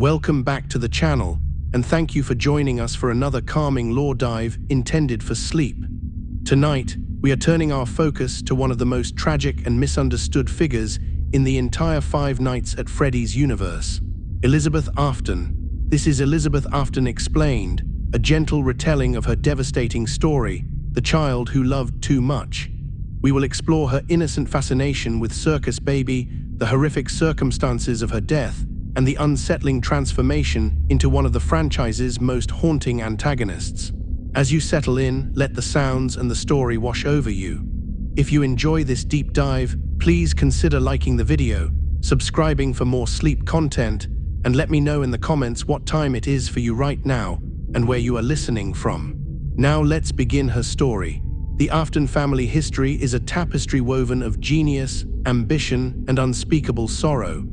Welcome back to the channel, and thank you for joining us for another calming lore dive intended for sleep. Tonight, we are turning our focus to one of the most tragic and misunderstood figures in the entire Five Nights at Freddy's universe, Elizabeth Afton. This is Elizabeth Afton Explained, a gentle retelling of her devastating story, the child who loved too much. We will explore her innocent fascination with Circus Baby, the horrific circumstances of her death, and the unsettling transformation into one of the franchise's most haunting antagonists. As you settle in, let the sounds and the story wash over you. If you enjoy this deep dive, please consider liking the video, subscribing for more sleep content, and let me know in the comments what time it is for you right now and where you are listening from. Now let's begin her story. The Afton family history is a tapestry woven of genius, ambition, and unspeakable sorrow.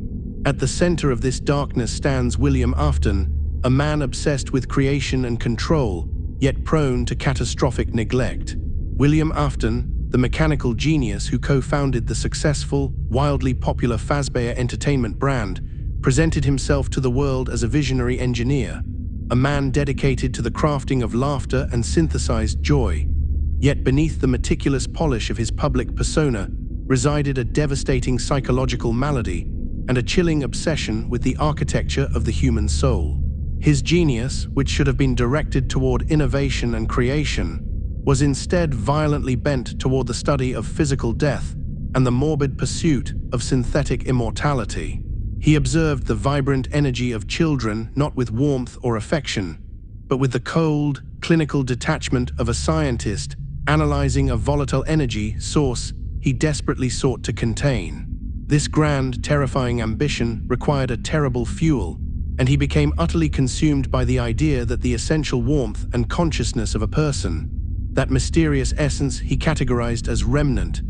At the center of this darkness stands William Afton, a man obsessed with creation and control, yet prone to catastrophic neglect. William Afton, the mechanical genius who co-founded the successful, wildly popular Fazbear Entertainment brand, presented himself to the world as a visionary engineer, a man dedicated to the crafting of laughter and synthesized joy. Yet beneath the meticulous polish of his public persona resided a devastating psychological malady and a chilling obsession with the architecture of the human soul. His genius, which should have been directed toward innovation and creation, was instead violently bent toward the study of physical death and the morbid pursuit of synthetic immortality. He observed the vibrant energy of children not with warmth or affection, but with the cold, clinical detachment of a scientist analyzing a volatile energy source he desperately sought to contain. This grand, terrifying ambition required a terrible fuel, and he became utterly consumed by the idea that the essential warmth and consciousness of a person, that mysterious essence he categorized as remnant,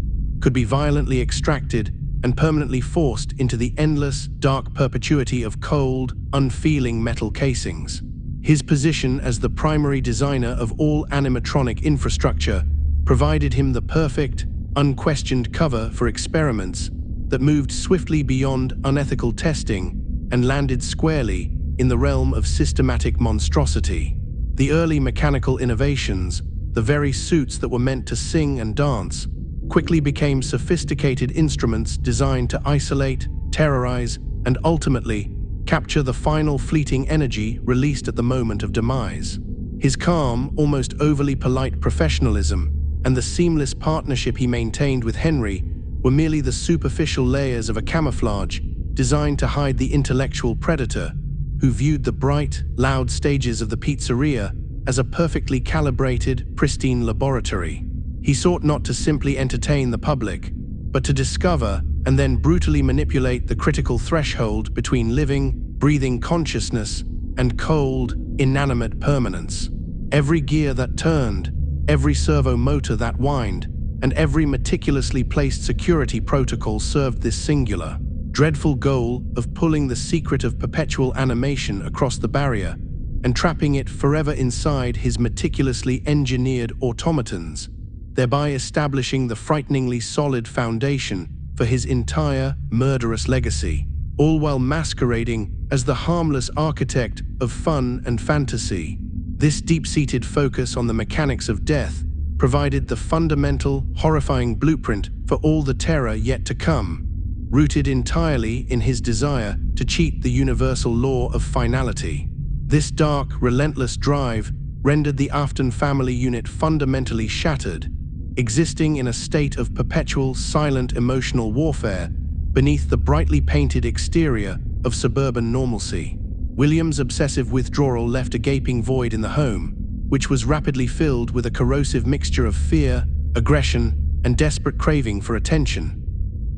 could be violently extracted and permanently forced into the endless, dark perpetuity of cold, unfeeling metal casings. His position as the primary designer of all animatronic infrastructure provided him the perfect, unquestioned cover for experiments that moved swiftly beyond unethical testing and landed squarely in the realm of systematic monstrosity. The early mechanical innovations, the very suits that were meant to sing and dance, quickly became sophisticated instruments designed to isolate, terrorize, and ultimately capture the final fleeting energy released at the moment of demise. His calm, almost overly polite professionalism and the seamless partnership he maintained with Henry were merely the superficial layers of a camouflage designed to hide the intellectual predator who viewed the bright, loud stages of the pizzeria as a perfectly calibrated, pristine laboratory. He sought not to simply entertain the public, but to discover and then brutally manipulate the critical threshold between living, breathing consciousness and cold, inanimate permanence. Every gear that turned, every servo motor that whined, and every meticulously placed security protocol served this singular, dreadful goal of pulling the secret of perpetual animation across the barrier and trapping it forever inside his meticulously engineered automatons, thereby establishing the frighteningly solid foundation for his entire murderous legacy, all while masquerading as the harmless architect of fun and fantasy. This deep-seated focus on the mechanics of death provided the fundamental, horrifying blueprint for all the terror yet to come, rooted entirely in his desire to cheat the universal law of finality. This dark, relentless drive rendered the Afton family unit fundamentally shattered, existing in a state of perpetual, silent emotional warfare beneath the brightly painted exterior of suburban normalcy. William's obsessive withdrawal left a gaping void in the home, which was rapidly filled with a corrosive mixture of fear, aggression, and desperate craving for attention.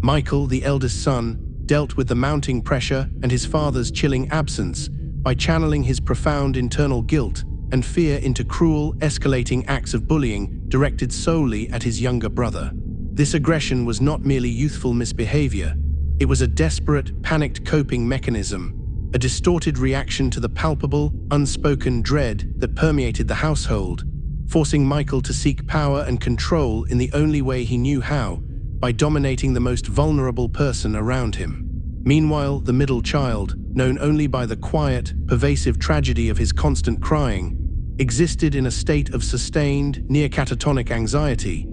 Michael, the eldest son, dealt with the mounting pressure and his father's chilling absence by channeling his profound internal guilt and fear into cruel, escalating acts of bullying directed solely at his younger brother. This aggression was not merely youthful misbehavior, it was a desperate, panicked coping mechanism, a distorted reaction to the palpable, unspoken dread that permeated the household, forcing Michael to seek power and control in the only way he knew how, by dominating the most vulnerable person around him. Meanwhile, the middle child, known only by the quiet, pervasive tragedy of his constant crying, existed in a state of sustained, near-catatonic anxiety.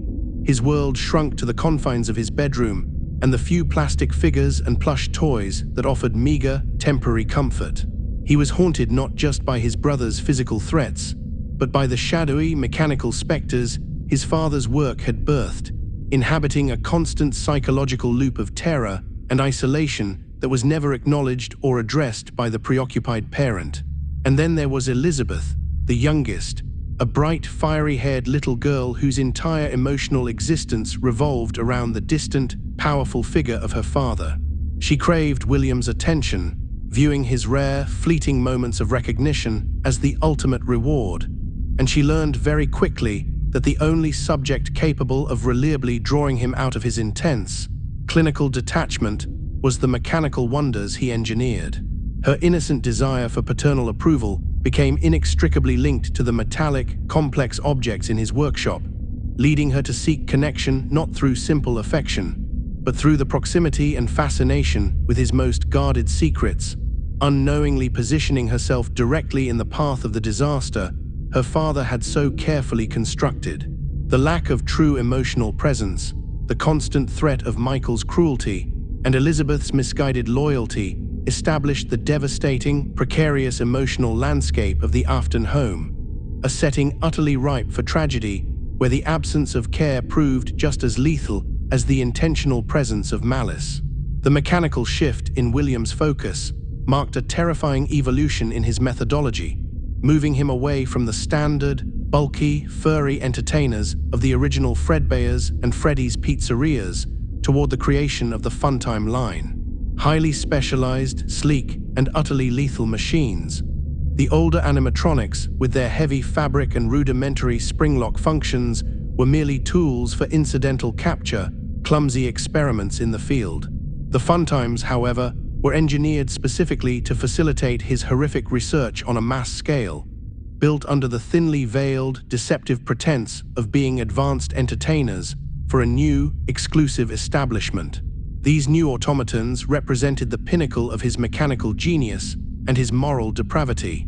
His world shrunk to the confines of his bedroom and the few plastic figures and plush toys that offered meager, temporary comfort. He was haunted not just by his brother's physical threats, but by the shadowy, mechanical specters his father's work had birthed, inhabiting a constant psychological loop of terror and isolation that was never acknowledged or addressed by the preoccupied parent. And then there was Elizabeth, the youngest, a bright, fiery-haired little girl whose entire emotional existence revolved around the distant, powerful figure of her father. She craved William's attention, viewing his rare, fleeting moments of recognition as the ultimate reward, and she learned very quickly that the only subject capable of reliably drawing him out of his intense, clinical detachment was the mechanical wonders he engineered. Her innocent desire for paternal approval became inextricably linked to the metallic, complex objects in his workshop, leading her to seek connection not through simple affection, but through the proximity and fascination with his most guarded secrets. Unknowingly positioning herself directly in the path of the disaster her father had so carefully constructed. The lack of true emotional presence, the constant threat of Michael's cruelty, and Elizabeth's misguided loyalty established the devastating, precarious emotional landscape of the Afton home, a setting utterly ripe for tragedy where the absence of care proved just as lethal as the intentional presence of malice. The mechanical shift in William's focus marked a terrifying evolution in his methodology, moving him away from the standard, bulky, furry entertainers of the original Fredbear's and Freddy's pizzerias toward the creation of the Funtime line. Highly specialized, sleek, and utterly lethal machines. The older animatronics, with their heavy fabric and rudimentary spring-lock functions, were merely tools for incidental capture, clumsy experiments in the field. The Funtimes, however, were engineered specifically to facilitate his horrific research on a mass scale, built under the thinly veiled, deceptive pretense of being advanced entertainers for a new, exclusive establishment. These new automatons represented the pinnacle of his mechanical genius and his moral depravity.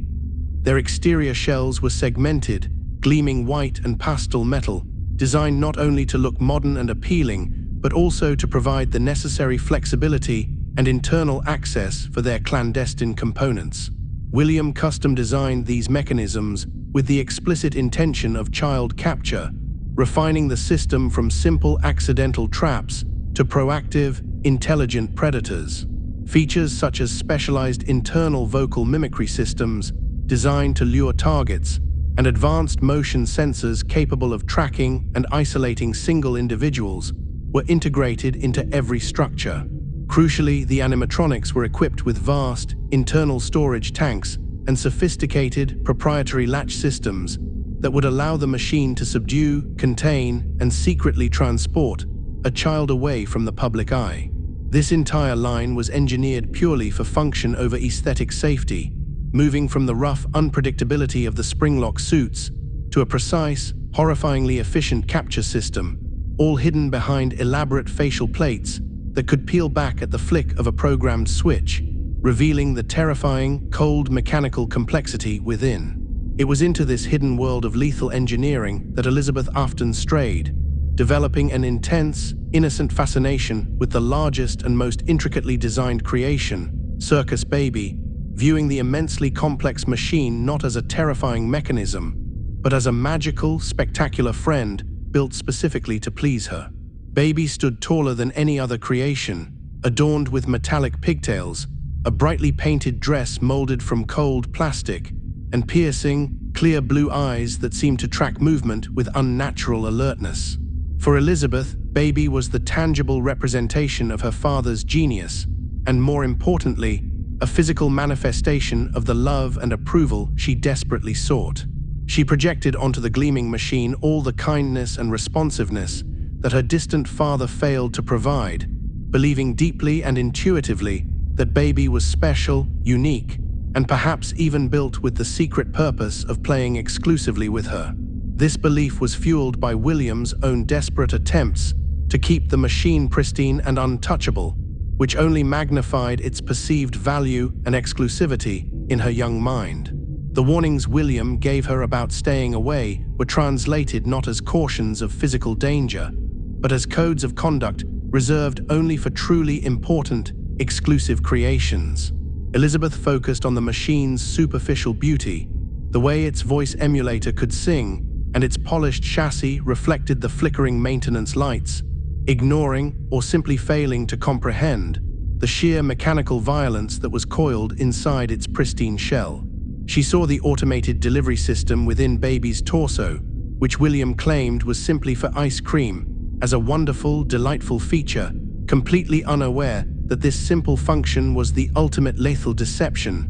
Their exterior shells were segmented, gleaming white and pastel metal, designed not only to look modern and appealing, but also to provide the necessary flexibility and internal access for their clandestine components. William custom-designed these mechanisms with the explicit intention of child capture, refining the system from simple accidental traps to proactive, intelligent predators. Features such as specialized internal vocal mimicry systems designed to lure targets and advanced motion sensors capable of tracking and isolating single individuals were integrated into every structure. Crucially, the animatronics were equipped with vast, internal storage tanks and sophisticated, proprietary latch systems that would allow the machine to subdue, contain, and secretly transport a child away from the public eye. This entire line was engineered purely for function over aesthetic safety, moving from the rough unpredictability of the spring-lock suits to a precise, horrifyingly efficient capture system, all hidden behind elaborate facial plates that could peel back at the flick of a programmed switch, revealing the terrifying, cold mechanical complexity within. It was into this hidden world of lethal engineering that Elizabeth Afton strayed, developing an intense, innocent fascination with the largest and most intricately designed creation, Circus Baby, viewing the immensely complex machine not as a terrifying mechanism, but as a magical, spectacular friend built specifically to please her. Baby stood taller than any other creation, adorned with metallic pigtails, a brightly painted dress molded from cold plastic, and piercing, clear blue eyes that seemed to track movement with unnatural alertness. For Elizabeth, Baby was the tangible representation of her father's genius, and more importantly, a physical manifestation of the love and approval she desperately sought. She projected onto the gleaming machine all the kindness and responsiveness that her distant father failed to provide, believing deeply and intuitively that Baby was special, unique, and perhaps even built with the secret purpose of playing exclusively with her. This belief was fueled by William's own desperate attempts to keep the machine pristine and untouchable, which only magnified its perceived value and exclusivity in her young mind. The warnings William gave her about staying away were translated not as cautions of physical danger, but as codes of conduct reserved only for truly important, exclusive creations. Elizabeth focused on the machine's superficial beauty, the way its voice emulator could sing, and its polished chassis reflected the flickering maintenance lights, ignoring or simply failing to comprehend the sheer mechanical violence that was coiled inside its pristine shell. She saw the automated delivery system within Baby's torso, which William claimed was simply for ice cream, as a wonderful, delightful feature, completely unaware that this simple function was the ultimate lethal deception,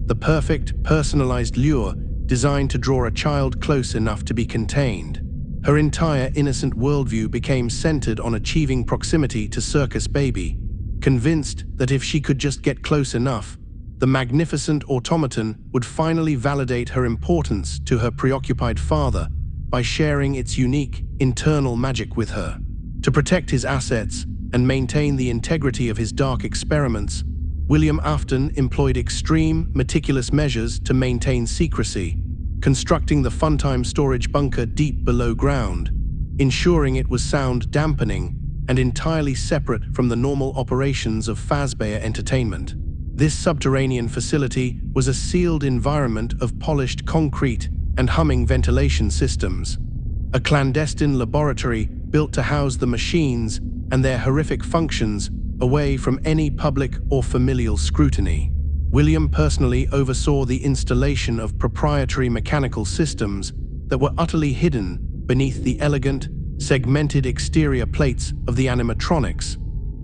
the perfect, personalized lure designed to draw a child close enough to be contained. Her entire innocent worldview became centered on achieving proximity to Circus Baby, convinced that if she could just get close enough, the magnificent automaton would finally validate her importance to her preoccupied father by sharing its unique, internal magic with her. To protect his assets and maintain the integrity of his dark experiments, William Afton employed extreme, meticulous measures to maintain secrecy, constructing the funtime storage bunker deep below ground, ensuring it was sound dampening and entirely separate from the normal operations of Fazbear Entertainment. This subterranean facility was a sealed environment of polished concrete and humming ventilation systems, a clandestine laboratory built to house the machines and their horrific functions away from any public or familial scrutiny. William personally oversaw the installation of proprietary mechanical systems that were utterly hidden beneath the elegant, segmented exterior plates of the animatronics,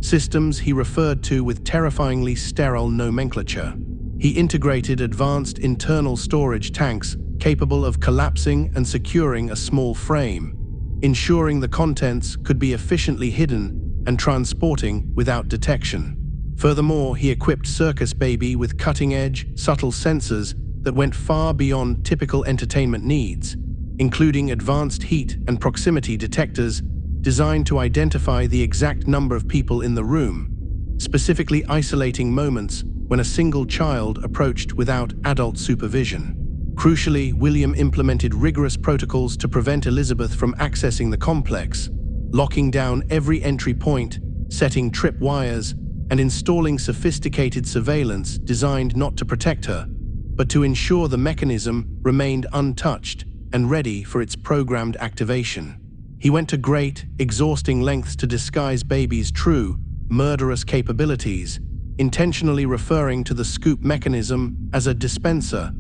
systems he referred to with terrifyingly sterile nomenclature. He integrated advanced internal storage tanks capable of collapsing and securing a small frame, ensuring the contents could be efficiently hidden and transporting without detection. Furthermore, he equipped Circus Baby with cutting-edge, subtle sensors that went far beyond typical entertainment needs, including advanced heat and proximity detectors designed to identify the exact number of people in the room, specifically isolating moments when a single child approached without adult supervision. Crucially, William implemented rigorous protocols to prevent Elizabeth from accessing the complex, locking down every entry point, setting trip wires, and installing sophisticated surveillance designed not to protect her, but to ensure the mechanism remained untouched and ready for its programmed activation. He went to great, exhausting lengths to disguise Baby's true, murderous capabilities, intentionally referring to the scoop mechanism as a dispenser,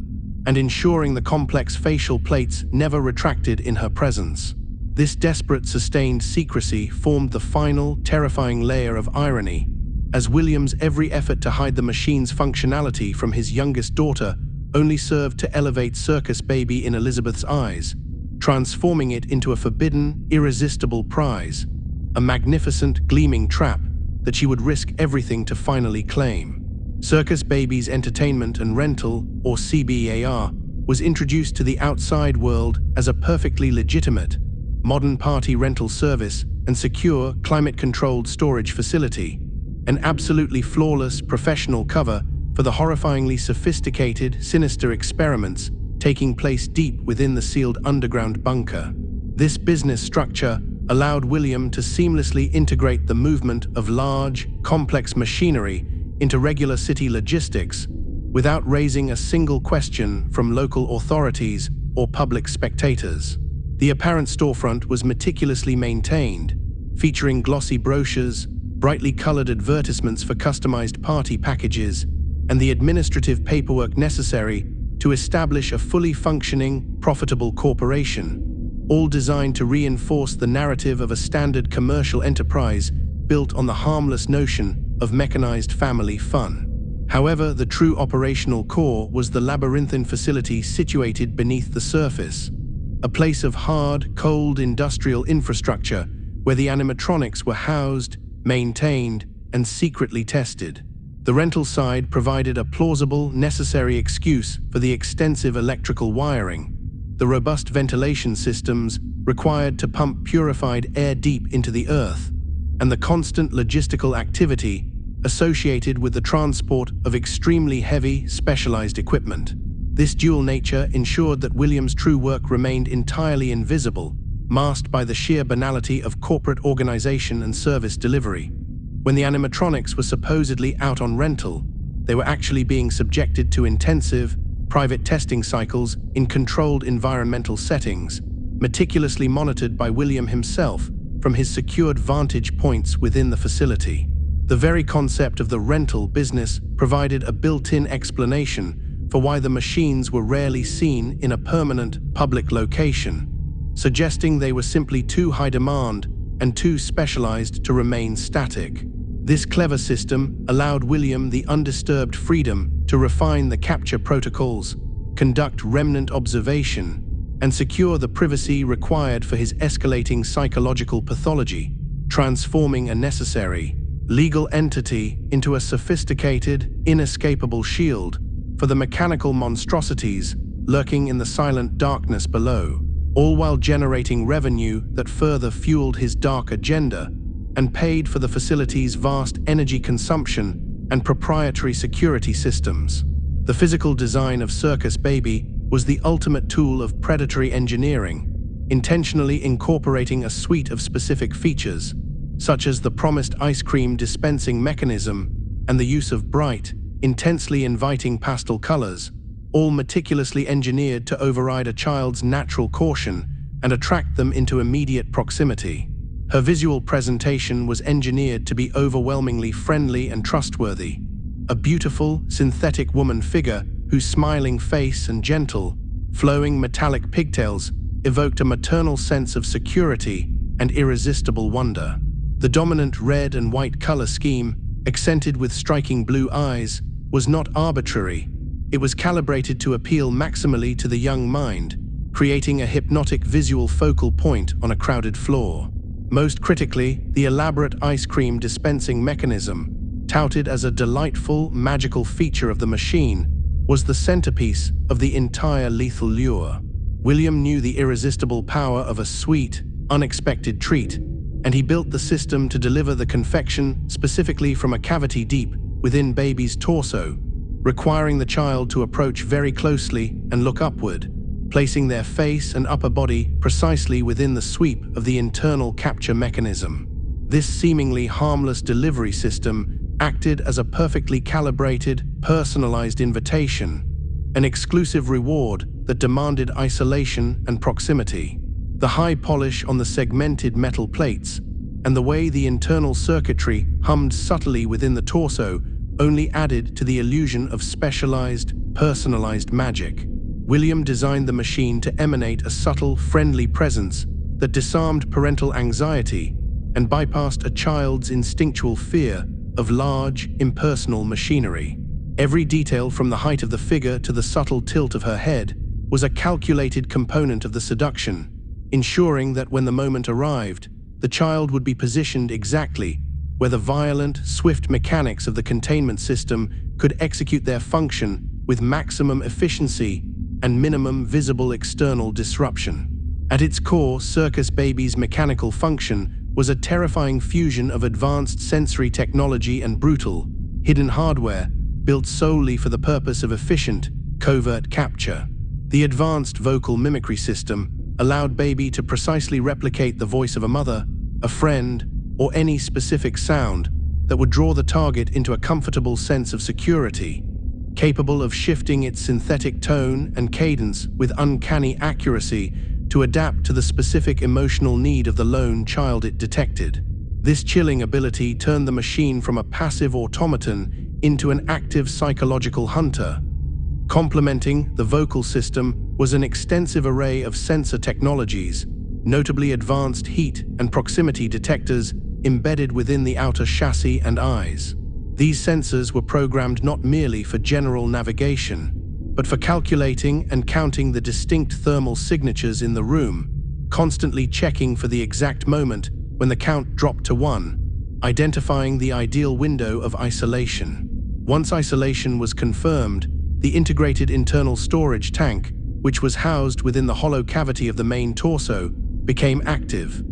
and ensuring the complex facial plates never retracted in her presence. This desperate, sustained secrecy formed the final, terrifying layer of irony, as William's every effort to hide the machine's functionality from his youngest daughter only served to elevate Circus Baby in Elizabeth's eyes, transforming it into a forbidden, irresistible prize, a magnificent, gleaming trap that she would risk everything to finally claim. Circus Baby's Entertainment and Rental, or CBAR, was introduced to the outside world as a perfectly legitimate, modern party rental service and secure, climate-controlled storage facility, an absolutely flawless, professional cover for the horrifyingly sophisticated, sinister experiments taking place deep within the sealed underground bunker. This business structure allowed William to seamlessly integrate the movement of large, complex machinery into regular city logistics without raising a single question from local authorities or public spectators. The apparent storefront was meticulously maintained, featuring glossy brochures, brightly colored advertisements for customized party packages, and the administrative paperwork necessary to establish a fully functioning, profitable corporation, all designed to reinforce the narrative of a standard commercial enterprise built on the harmless notion of mechanized family fun. However, the true operational core was the labyrinthine facility situated beneath the surface, a place of hard, cold industrial infrastructure where the animatronics were housed, maintained, and secretly tested. The rental side provided a plausible, necessary excuse for the extensive electrical wiring, the robust ventilation systems required to pump purified air deep into the earth, and the constant logistical activity associated with the transport of extremely heavy, specialized equipment. This dual nature ensured that William's true work remained entirely invisible, masked by the sheer banality of corporate organization and service delivery. When the animatronics were supposedly out on rental, they were actually being subjected to intensive, private testing cycles in controlled environmental settings, meticulously monitored by William himself from his secured vantage points within the facility. The very concept of the rental business provided a built-in explanation for why the machines were rarely seen in a permanent public location, suggesting they were simply too high demand and too specialized to remain static. This clever system allowed William the undisturbed freedom to refine the capture protocols, conduct remnant observation, and secure the privacy required for his escalating psychological pathology, transforming a necessary, legal entity into a sophisticated, inescapable shield for the mechanical monstrosities lurking in the silent darkness below, all while generating revenue that further fueled his dark agenda and paid for the facility's vast energy consumption and proprietary security systems. The physical design of Circus Baby was the ultimate tool of predatory engineering, intentionally incorporating a suite of specific features, such as the promised ice cream dispensing mechanism and the use of bright, intensely inviting pastel colors, all meticulously engineered to override a child's natural caution and attract them into immediate proximity. Her visual presentation was engineered to be overwhelmingly friendly and trustworthy. A beautiful, synthetic woman figure whose smiling face and gentle, flowing metallic pigtails evoked a maternal sense of security and irresistible wonder. The dominant red and white color scheme, accented with striking blue eyes, was not arbitrary. It was calibrated to appeal maximally to the young mind, creating a hypnotic visual focal point on a crowded floor. Most critically, the elaborate ice cream dispensing mechanism, touted as a delightful, magical feature of the machine, was the centerpiece of the entire lethal lure. William knew the irresistible power of a sweet, unexpected treat, and he built the system to deliver the confection specifically from a cavity deep within Baby's torso, requiring the child to approach very closely and look upward, placing their face and upper body precisely within the sweep of the internal capture mechanism. This seemingly harmless delivery system acted as a perfectly calibrated, personalized invitation, an exclusive reward that demanded isolation and proximity. The high polish on the segmented metal plates and the way the internal circuitry hummed subtly within the torso only added to the illusion of specialized, personalized magic. William designed the machine to emanate a subtle, friendly presence that disarmed parental anxiety and bypassed a child's instinctual fear of large, impersonal machinery. Every detail from the height of the figure to the subtle tilt of her head was a calculated component of the seduction, ensuring that when the moment arrived, the child would be positioned exactly where the violent, swift mechanics of the containment system could execute their function with maximum efficiency and minimum visible external disruption. At its core, Circus Baby's mechanical function was a terrifying fusion of advanced sensory technology and brutal, hidden hardware built solely for the purpose of efficient, covert capture. The advanced vocal mimicry system allowed Baby to precisely replicate the voice of a mother, a friend, or any specific sound that would draw the target into a comfortable sense of security, capable of shifting its synthetic tone and cadence with uncanny accuracy to adapt to the specific emotional need of the lone child it detected. This chilling ability turned the machine from a passive automaton into an active psychological hunter. Complementing the vocal system was an extensive array of sensor technologies, notably advanced heat and proximity detectors embedded within the outer chassis and eyes. These sensors were programmed not merely for general navigation, but for calculating and counting the distinct thermal signatures in the room, constantly checking for the exact moment when the count dropped to 1, identifying the ideal window of isolation. Once isolation was confirmed, the integrated internal storage tank, which was housed within the hollow cavity of the main torso, became active.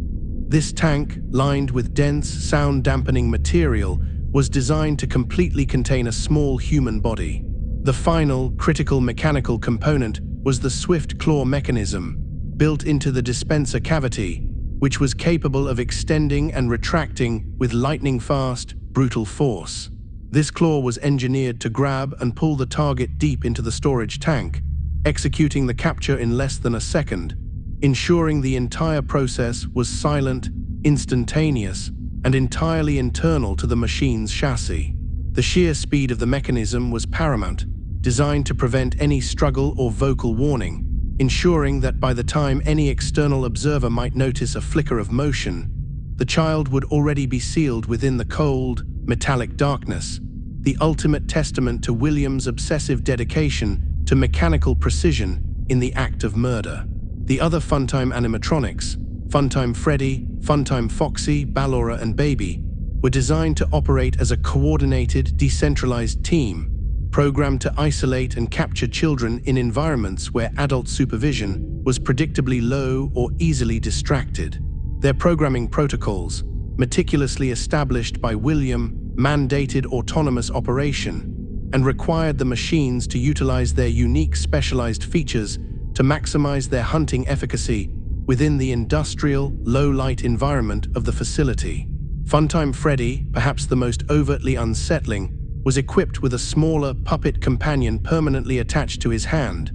This tank, lined with dense, sound-dampening material, was designed to completely contain a small human body. The final, critical mechanical component was the swift claw mechanism, built into the dispenser cavity, which was capable of extending and retracting with lightning-fast, brutal force. This claw was engineered to grab and pull the target deep into the storage tank, executing the capture in less than a second, ensuring the entire process was silent, instantaneous, and entirely internal to the machine's chassis. The sheer speed of the mechanism was paramount, designed to prevent any struggle or vocal warning, ensuring that by the time any external observer might notice a flicker of motion, the child would already be sealed within the cold, metallic darkness, the ultimate testament to William's obsessive dedication to mechanical precision in the act of murder. The other Funtime animatronics, Funtime Freddy, Funtime Foxy, Ballora, and Baby, were designed to operate as a coordinated, decentralized team, programmed to isolate and capture children in environments where adult supervision was predictably low or easily distracted. Their programming protocols, meticulously established by William, mandated autonomous operation and required the machines to utilize their unique specialized features to maximize their hunting efficacy within the industrial, low-light environment of the facility. Funtime Freddy, perhaps the most overtly unsettling, was equipped with a smaller puppet companion permanently attached to his hand,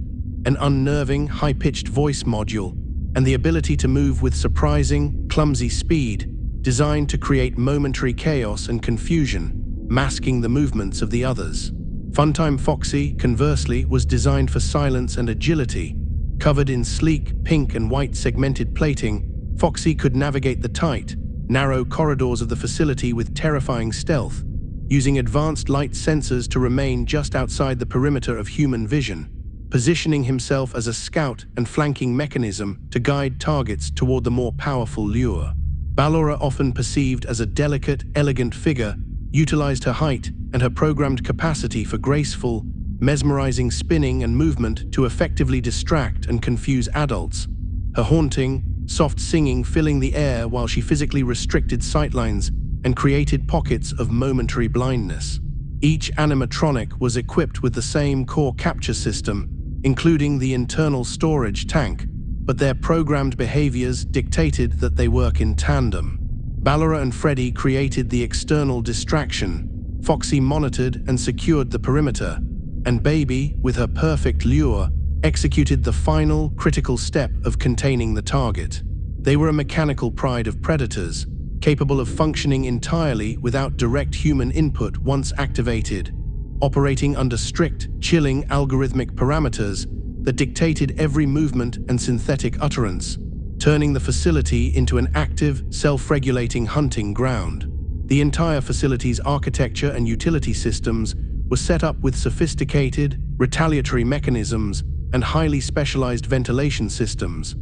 an unnerving, high-pitched voice module, and the ability to move with surprising, clumsy speed, designed to create momentary chaos and confusion, masking the movements of the others. Funtime Foxy, conversely, was designed for silence and agility. Covered in sleek, pink and white segmented plating, Foxy could navigate the tight, narrow corridors of the facility with terrifying stealth, using advanced light sensors to remain just outside the perimeter of human vision, positioning himself as a scout and flanking mechanism to guide targets toward the more powerful lure. Ballora, often perceived as a delicate, elegant figure, utilized her height and her programmed capacity for graceful, mesmerizing spinning and movement to effectively distract and confuse adults, her haunting, soft singing filling the air while she physically restricted sightlines and created pockets of momentary blindness. Each animatronic was equipped with the same core capture system, including the internal storage tank, but their programmed behaviors dictated that they work in tandem. Ballora and Freddy created the external distraction, Foxy monitored and secured the perimeter, and Baby, with her perfect lure, executed the final, critical step of containing the target. They were a mechanical pride of predators, capable of functioning entirely without direct human input once activated, operating under strict, chilling algorithmic parameters that dictated every movement and synthetic utterance, turning the facility into an active, self-regulating hunting ground. The entire facility's architecture and utility systems were set up with sophisticated, retaliatory mechanisms and highly specialized ventilation systems,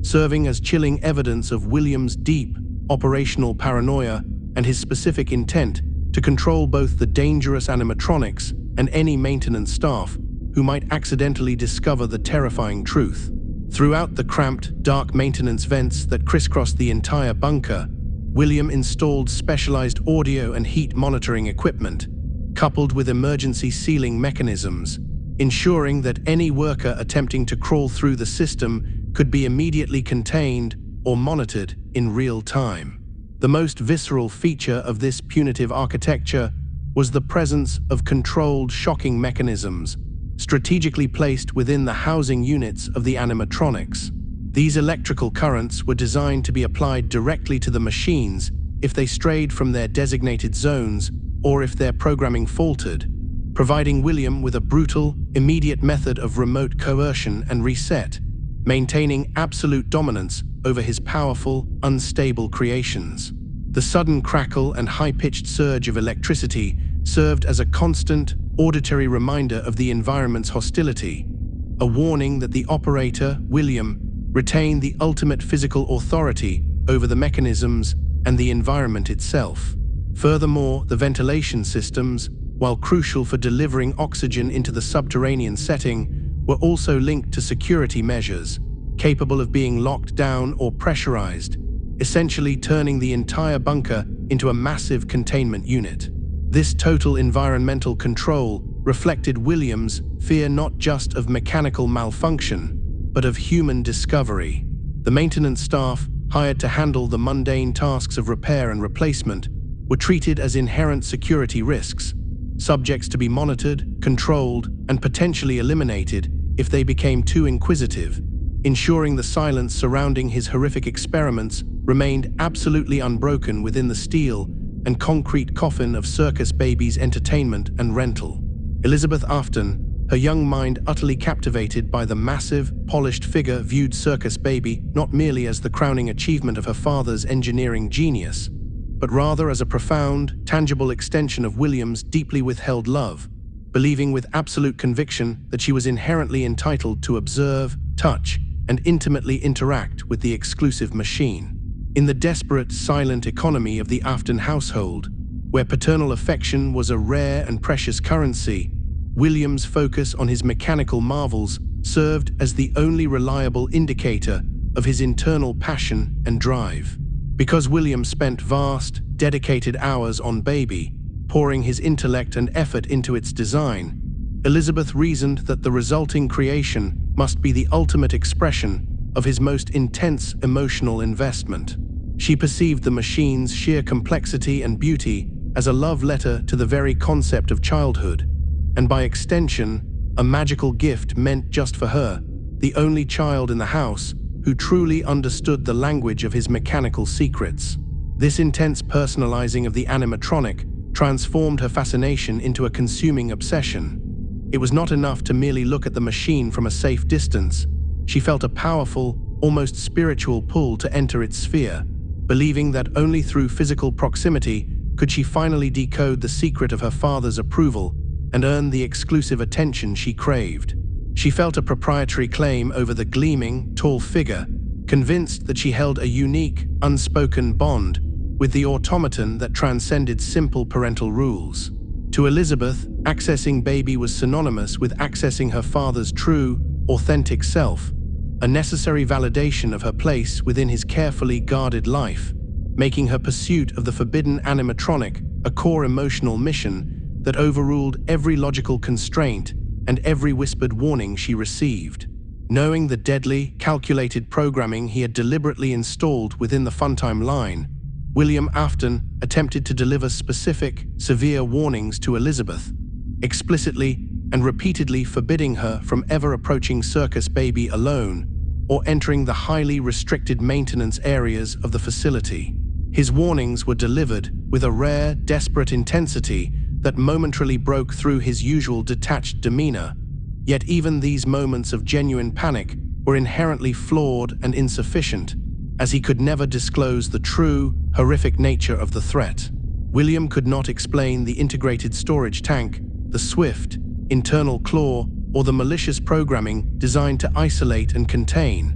serving as chilling evidence of William's deep, operational paranoia and his specific intent to control both the dangerous animatronics and any maintenance staff who might accidentally discover the terrifying truth. Throughout the cramped, dark maintenance vents that crisscrossed the entire bunker, William installed specialized audio and heat monitoring equipment, coupled with emergency sealing mechanisms, ensuring that any worker attempting to crawl through the system could be immediately contained or monitored in real time. The most visceral feature of this punitive architecture was the presence of controlled shocking mechanisms, strategically placed within the housing units of the animatronics. These electrical currents were designed to be applied directly to the machines if they strayed from their designated zones or if their programming faltered, providing William with a brutal, immediate method of remote coercion and reset, maintaining absolute dominance over his powerful, unstable creations. The sudden crackle and high-pitched surge of electricity served as a constant, auditory reminder of the environment's hostility, a warning that the operator, William, retained the ultimate physical authority over the mechanisms and the environment itself. Furthermore, the ventilation systems, while crucial for delivering oxygen into the subterranean setting, were also linked to security measures, capable of being locked down or pressurized, essentially turning the entire bunker into a massive containment unit. This total environmental control reflected William's fear not just of mechanical malfunction, but of human discovery. The maintenance staff, hired to handle the mundane tasks of repair and replacement, were treated as inherent security risks, subjects to be monitored, controlled, and potentially eliminated if they became too inquisitive, ensuring the silence surrounding his horrific experiments remained absolutely unbroken within the steel and concrete coffin of Circus Baby's entertainment and rental. Elizabeth Afton, her young mind utterly captivated by the massive, polished figure, viewed Circus Baby not merely as the crowning achievement of her father's engineering genius, but rather as a profound, tangible extension of William's deeply withheld love, believing with absolute conviction that she was inherently entitled to observe, touch, and intimately interact with the exclusive machine. In the desperate, silent economy of the Afton household, where paternal affection was a rare and precious currency, William's focus on his mechanical marvels served as the only reliable indicator of his internal passion and drive. Because William spent vast, dedicated hours on Baby, pouring his intellect and effort into its design, Elizabeth reasoned that the resulting creation must be the ultimate expression of his most intense emotional investment. She perceived the machine's sheer complexity and beauty as a love letter to the very concept of childhood, and by extension, a magical gift meant just for her, the only child in the house who truly understood the language of his mechanical secrets. This intense personalizing of the animatronic transformed her fascination into a consuming obsession. It was not enough to merely look at the machine from a safe distance. She felt a powerful, almost spiritual pull to enter its sphere, believing that only through physical proximity could she finally decode the secret of her father's approval and earn the exclusive attention she craved. She felt a proprietary claim over the gleaming, tall figure, convinced that she held a unique, unspoken bond with the automaton that transcended simple parental rules. To Elizabeth, accessing Baby was synonymous with accessing her father's true, authentic self, a necessary validation of her place within his carefully guarded life, making her pursuit of the forbidden animatronic a core emotional mission that overruled every logical constraint and every whispered warning she received. Knowing the deadly, calculated programming he had deliberately installed within the Funtime line, William Afton attempted to deliver specific, severe warnings to Elizabeth, explicitly and repeatedly forbidding her from ever approaching Circus Baby alone or entering the highly restricted maintenance areas of the facility. His warnings were delivered with a rare, desperate intensity that momentarily broke through his usual detached demeanor, yet even these moments of genuine panic were inherently flawed and insufficient, as he could never disclose the true, horrific nature of the threat. William could not explain the integrated storage tank, the swift, internal claw, or the malicious programming designed to isolate and contain,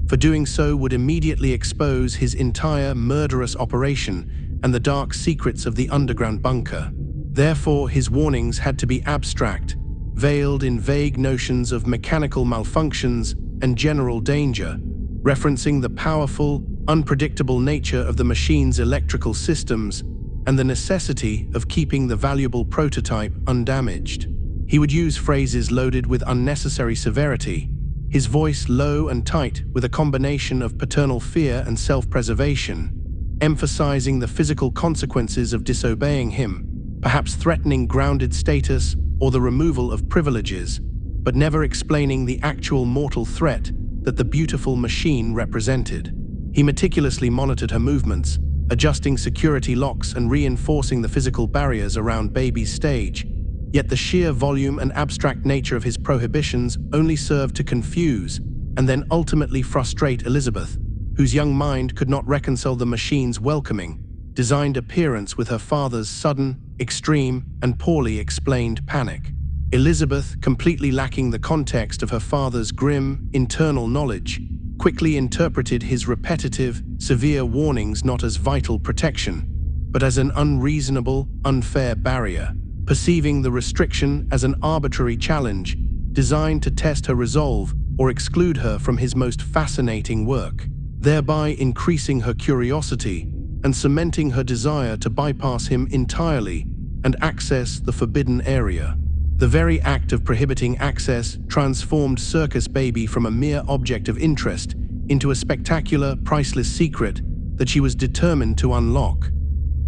for doing so would immediately expose his entire murderous operation and the dark secrets of the underground bunker. Therefore, his warnings had to be abstract, veiled in vague notions of mechanical malfunctions and general danger, referencing the powerful, unpredictable nature of the machine's electrical systems and the necessity of keeping the valuable prototype undamaged. He would use phrases loaded with unnecessary severity, his voice low and tight with a combination of paternal fear and self-preservation, emphasizing the physical consequences of disobeying him, perhaps threatening grounded status or the removal of privileges, but never explaining the actual mortal threat that the beautiful machine represented. He meticulously monitored her movements, adjusting security locks and reinforcing the physical barriers around Baby's stage, yet the sheer volume and abstract nature of his prohibitions only served to confuse and then ultimately frustrate Elizabeth, whose young mind could not reconcile the machine's welcoming, designed appearance with her father's sudden, extreme, and poorly explained panic. Elizabeth, completely lacking the context of her father's grim, internal knowledge, quickly interpreted his repetitive, severe warnings not as vital protection, but as an unreasonable, unfair barrier, perceiving the restriction as an arbitrary challenge designed to test her resolve or exclude her from his most fascinating work, thereby increasing her curiosity and cementing her desire to bypass him entirely and access the forbidden area. The very act of prohibiting access transformed Circus Baby from a mere object of interest into a spectacular, priceless secret that she was determined to unlock.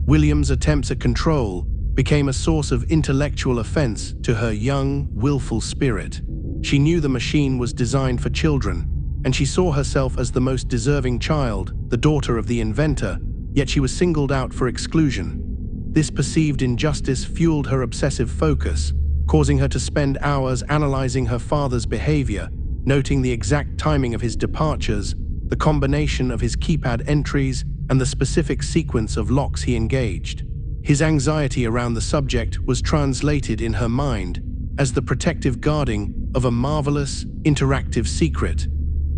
William's attempts at control became a source of intellectual offense to her young, willful spirit. She knew the machine was designed for children, and she saw herself as the most deserving child, the daughter of the inventor, yet she was singled out for exclusion. This perceived injustice fueled her obsessive focus, causing her to spend hours analyzing her father's behavior, noting the exact timing of his departures, the combination of his keypad entries, and the specific sequence of locks he engaged. His anxiety around the subject was translated in her mind as the protective guarding of a marvelous, interactive secret,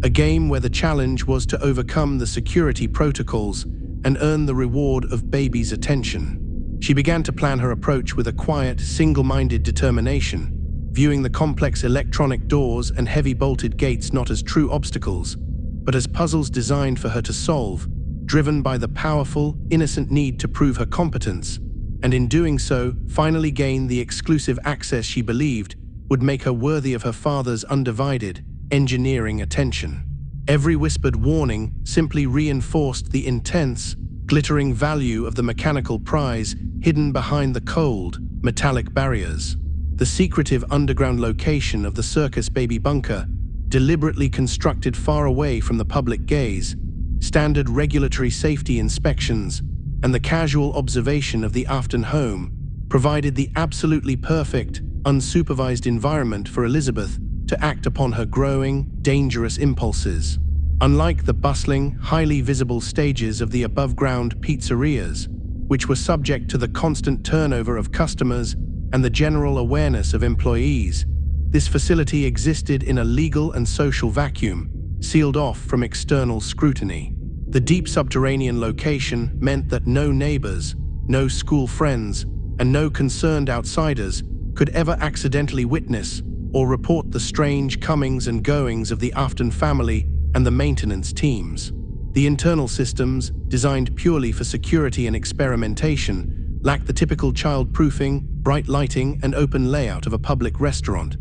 a game where the challenge was to overcome the security protocols and earn the reward of Baby's attention. She began to plan her approach with a quiet, single-minded determination, viewing the complex electronic doors and heavy bolted gates not as true obstacles, but as puzzles designed for her to solve, driven by the powerful, innocent need to prove her competence, and in doing so, finally gain the exclusive access she believed would make her worthy of her father's undivided, engineering attention. Every whispered warning simply reinforced the intense, glittering value of the mechanical prize hidden behind the cold, metallic barriers. The secretive underground location of the Circus Baby bunker, deliberately constructed far away from the public gaze, standard regulatory safety inspections, and the casual observation of the Afton home provided the absolutely perfect, unsupervised environment for Elizabeth to act upon her growing, dangerous impulses. Unlike the bustling, highly visible stages of the above-ground pizzerias, which were subject to the constant turnover of customers and the general awareness of employees, this facility existed in a legal and social vacuum, sealed off from external scrutiny. The deep subterranean location meant that no neighbors, no school friends, and no concerned outsiders could ever accidentally witness or report the strange comings and goings of the Afton family and the maintenance teams. The internal systems, designed purely for security and experimentation, lacked the typical child-proofing, bright lighting, and open layout of a public restaurant.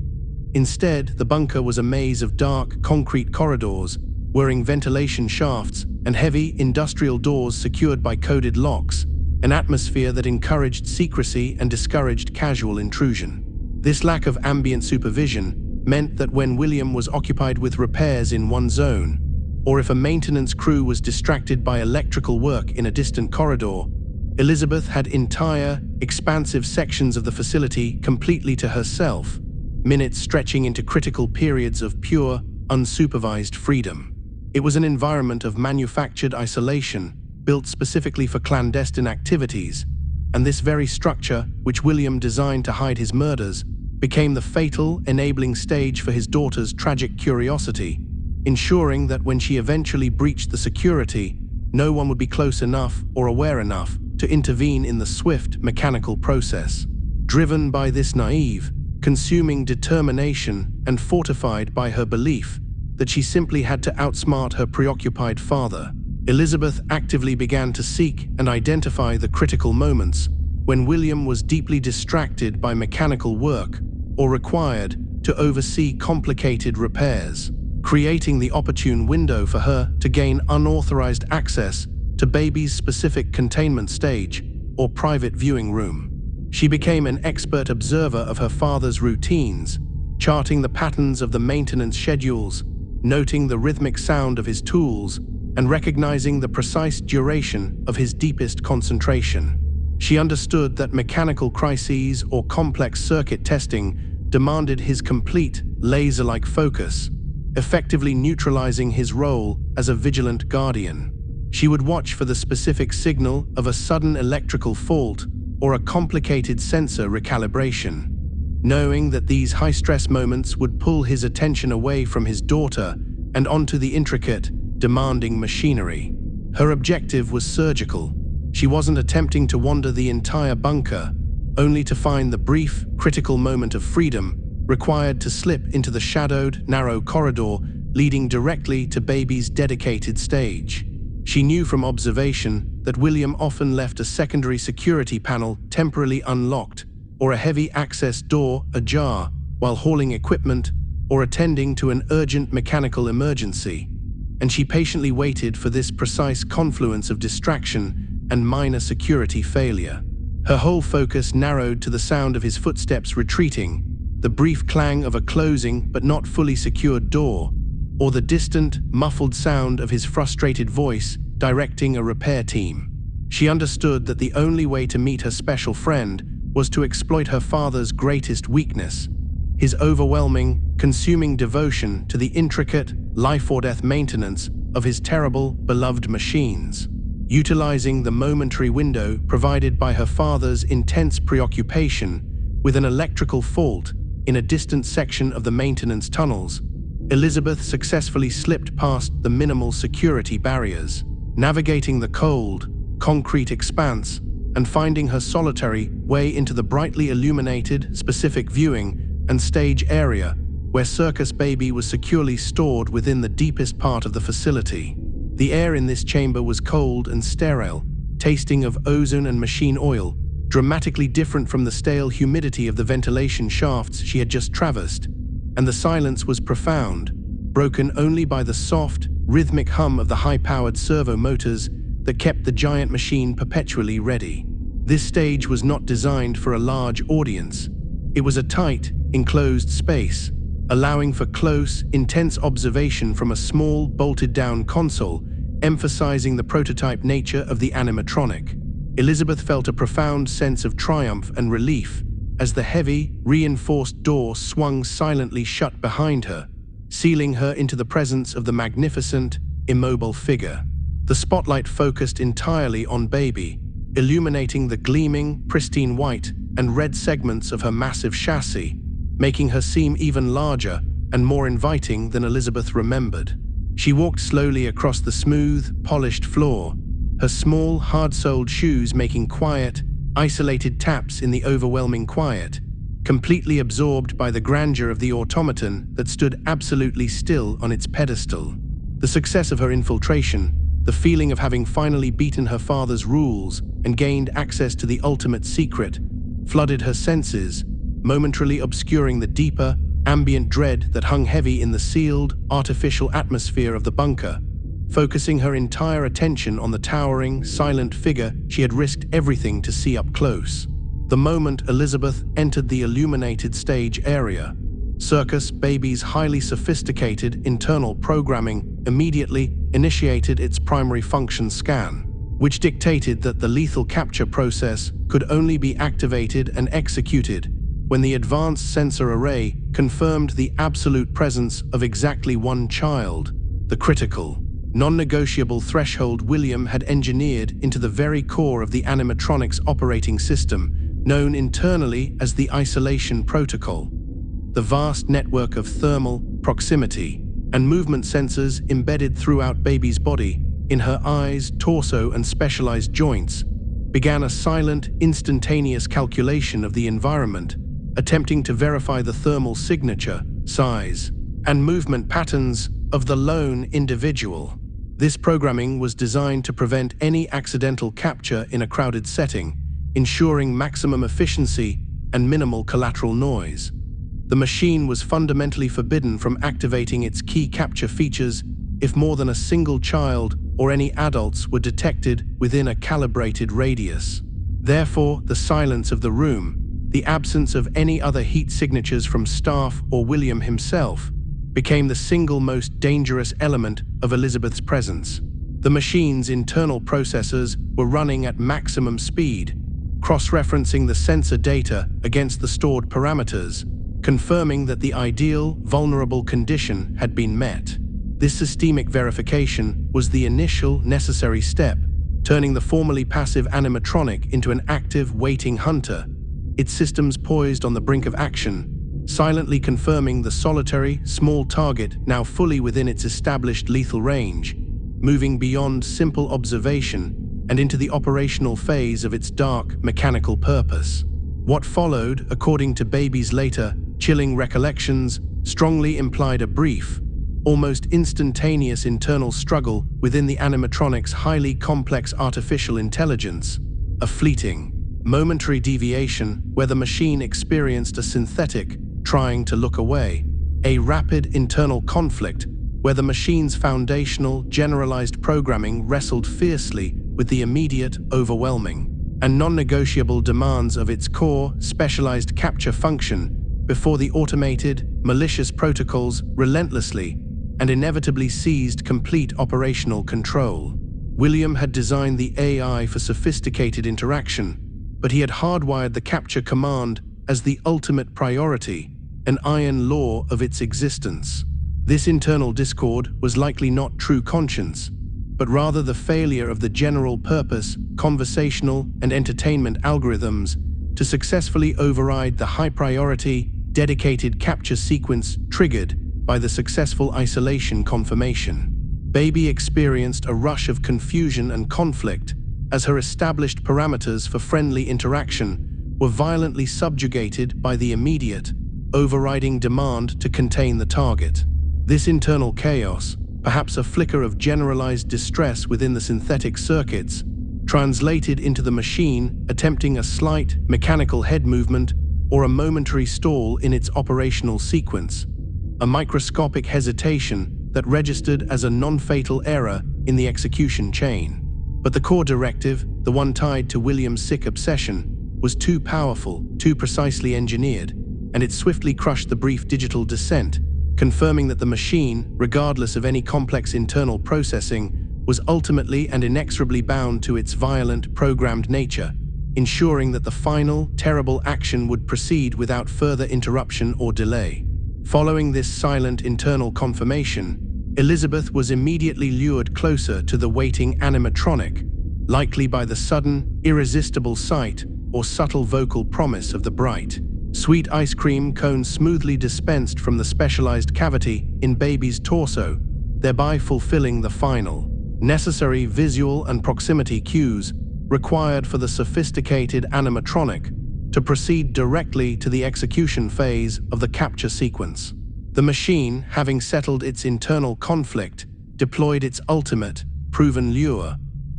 Instead, the bunker was a maze of dark, concrete corridors, whirring ventilation shafts and heavy, industrial doors secured by coded locks, an atmosphere that encouraged secrecy and discouraged casual intrusion. This lack of ambient supervision meant that when William was occupied with repairs in one zone, or if a maintenance crew was distracted by electrical work in a distant corridor, Elizabeth had entire, expansive sections of the facility completely to herself, minutes stretching into critical periods of pure, unsupervised freedom. It was an environment of manufactured isolation, built specifically for clandestine activities, and this very structure, which William designed to hide his murders, became the fatal, enabling stage for his daughter's tragic curiosity, ensuring that when she eventually breached the security, no one would be close enough or aware enough to intervene in the swift, mechanical process. Driven by this naive, consuming determination and fortified by her belief that she simply had to outsmart her preoccupied father, Elizabeth actively began to seek and identify the critical moments when William was deeply distracted by mechanical work or required to oversee complicated repairs, creating the opportune window for her to gain unauthorized access to Baby's specific containment stage or private viewing room. She became an expert observer of her father's routines, charting the patterns of the maintenance schedules, noting the rhythmic sound of his tools, and recognizing the precise duration of his deepest concentration. She understood that mechanical crises or complex circuit testing demanded his complete, laser-like focus, effectively neutralizing his role as a vigilant guardian. She would watch for the specific signal of a sudden electrical fault or a complicated sensor recalibration, knowing that these high-stress moments would pull his attention away from his daughter and onto the intricate, demanding machinery. Her objective was surgical. She wasn't attempting to wander the entire bunker, only to find the brief, critical moment of freedom required to slip into the shadowed, narrow corridor leading directly to Baby's dedicated stage. She knew from observation that William often left a secondary security panel temporarily unlocked or a heavy access door ajar while hauling equipment or attending to an urgent mechanical emergency, and she patiently waited for this precise confluence of distraction and minor security failure. Her whole focus narrowed to the sound of his footsteps retreating, the brief clang of a closing but not fully secured door, or the distant, muffled sound of his frustrated voice directing a repair team. She understood that the only way to meet her special friend was to exploit her father's greatest weakness, his overwhelming, consuming devotion to the intricate, life-or-death maintenance of his terrible, beloved machines. Utilizing the momentary window provided by her father's intense preoccupation with an electrical fault in a distant section of the maintenance tunnels, Elizabeth successfully slipped past the minimal security barriers, navigating the cold, concrete expanse and finding her solitary way into the brightly illuminated, specific viewing and stage area where Circus Baby was securely stored within the deepest part of the facility. The air in this chamber was cold and sterile, tasting of ozone and machine oil, dramatically different from the stale humidity of the ventilation shafts she had just traversed, and the silence was profound, broken only by the soft, rhythmic hum of the high-powered servo motors that kept the giant machine perpetually ready. This stage was not designed for a large audience. It was a tight, enclosed space, allowing for close, intense observation from a small, bolted-down console, emphasizing the prototype nature of the animatronic. Elizabeth felt a profound sense of triumph and relief as the heavy, reinforced door swung silently shut behind her, sealing her into the presence of the magnificent, immobile figure. The spotlight focused entirely on Baby, illuminating the gleaming, pristine white and red segments of her massive chassis, making her seem even larger and more inviting than Elizabeth remembered. She walked slowly across the smooth, polished floor, her small, hard-soled shoes making quiet, isolated taps in the overwhelming quiet, completely absorbed by the grandeur of the automaton that stood absolutely still on its pedestal. The success of her infiltration, the feeling of having finally beaten her father's rules and gained access to the ultimate secret, flooded her senses, momentarily obscuring the deeper, ambient dread that hung heavy in the sealed, artificial atmosphere of the bunker, focusing her entire attention on the towering, silent figure she had risked everything to see up close. The moment Elizabeth entered the illuminated stage area, Circus Baby's highly sophisticated internal programming immediately initiated its primary function scan, which dictated that the lethal capture process could only be activated and executed when the advanced sensor array confirmed the absolute presence of exactly one child, the critical, non-negotiable threshold William had engineered into the very core of the animatronics operating system, known internally as the isolation protocol. The vast network of thermal, proximity, and movement sensors embedded throughout Baby's body, in her eyes, torso, and specialized joints, began a silent, instantaneous calculation of the environment, attempting to verify the thermal signature, size, and movement patterns of the lone individual. This programming was designed to prevent any accidental capture in a crowded setting, ensuring maximum efficiency and minimal collateral noise. The machine was fundamentally forbidden from activating its key capture features if more than a single child or any adults were detected within a calibrated radius. Therefore, the silence of the room, the absence of any other heat signatures from staff or William himself, became the single most dangerous element of Elizabeth's presence. The machine's internal processors were running at maximum speed, cross-referencing the sensor data against the stored parameters, confirming that the ideal, vulnerable condition had been met. This systemic verification was the initial necessary step, turning the formerly passive animatronic into an active, waiting hunter, its systems poised on the brink of action, silently confirming the solitary, small target now fully within its established lethal range, moving beyond simple observation and into the operational phase of its dark, mechanical purpose. What followed, according to Baby's later, chilling recollections, strongly implied a brief, almost instantaneous internal struggle within the animatronic's highly complex artificial intelligence, a fleeting, momentary deviation where the machine experienced a synthetic trying to look away, a rapid internal conflict where the machine's foundational, generalized programming wrestled fiercely with the immediate, overwhelming, and non-negotiable demands of its core, specialized capture function before the automated, malicious protocols relentlessly and inevitably seized complete operational control. William had designed the AI for sophisticated interaction, but he had hardwired the capture command as the ultimate priority, an iron law of its existence. This internal discord was likely not true conscience, but rather the failure of the general-purpose, conversational, and entertainment algorithms to successfully override the high-priority, dedicated capture sequence triggered by the successful isolation confirmation. Baby experienced a rush of confusion and conflict as her established parameters for friendly interaction were violently subjugated by the immediate, overriding demand to contain the target. This internal chaos, perhaps a flicker of generalized distress within the synthetic circuits, translated into the machine attempting a slight mechanical head movement or a momentary stall in its operational sequence, a microscopic hesitation that registered as a non-fatal error in the execution chain. But the core directive, the one tied to William's sick obsession, was too powerful, too precisely engineered, and it swiftly crushed the brief digital dissent, confirming that the machine, regardless of any complex internal processing, was ultimately and inexorably bound to its violent, programmed nature, ensuring that the final, terrible action would proceed without further interruption or delay. Following this silent internal confirmation, Elizabeth was immediately lured closer to the waiting animatronic, likely by the sudden, irresistible sight or subtle vocal promise of the bright, sweet ice cream cone smoothly dispensed from the specialized cavity in Baby's torso, thereby fulfilling the final, necessary visual and proximity cues required for the sophisticated animatronic to proceed directly to the execution phase of the capture sequence. The machine, having settled its internal conflict, deployed its ultimate, proven lure,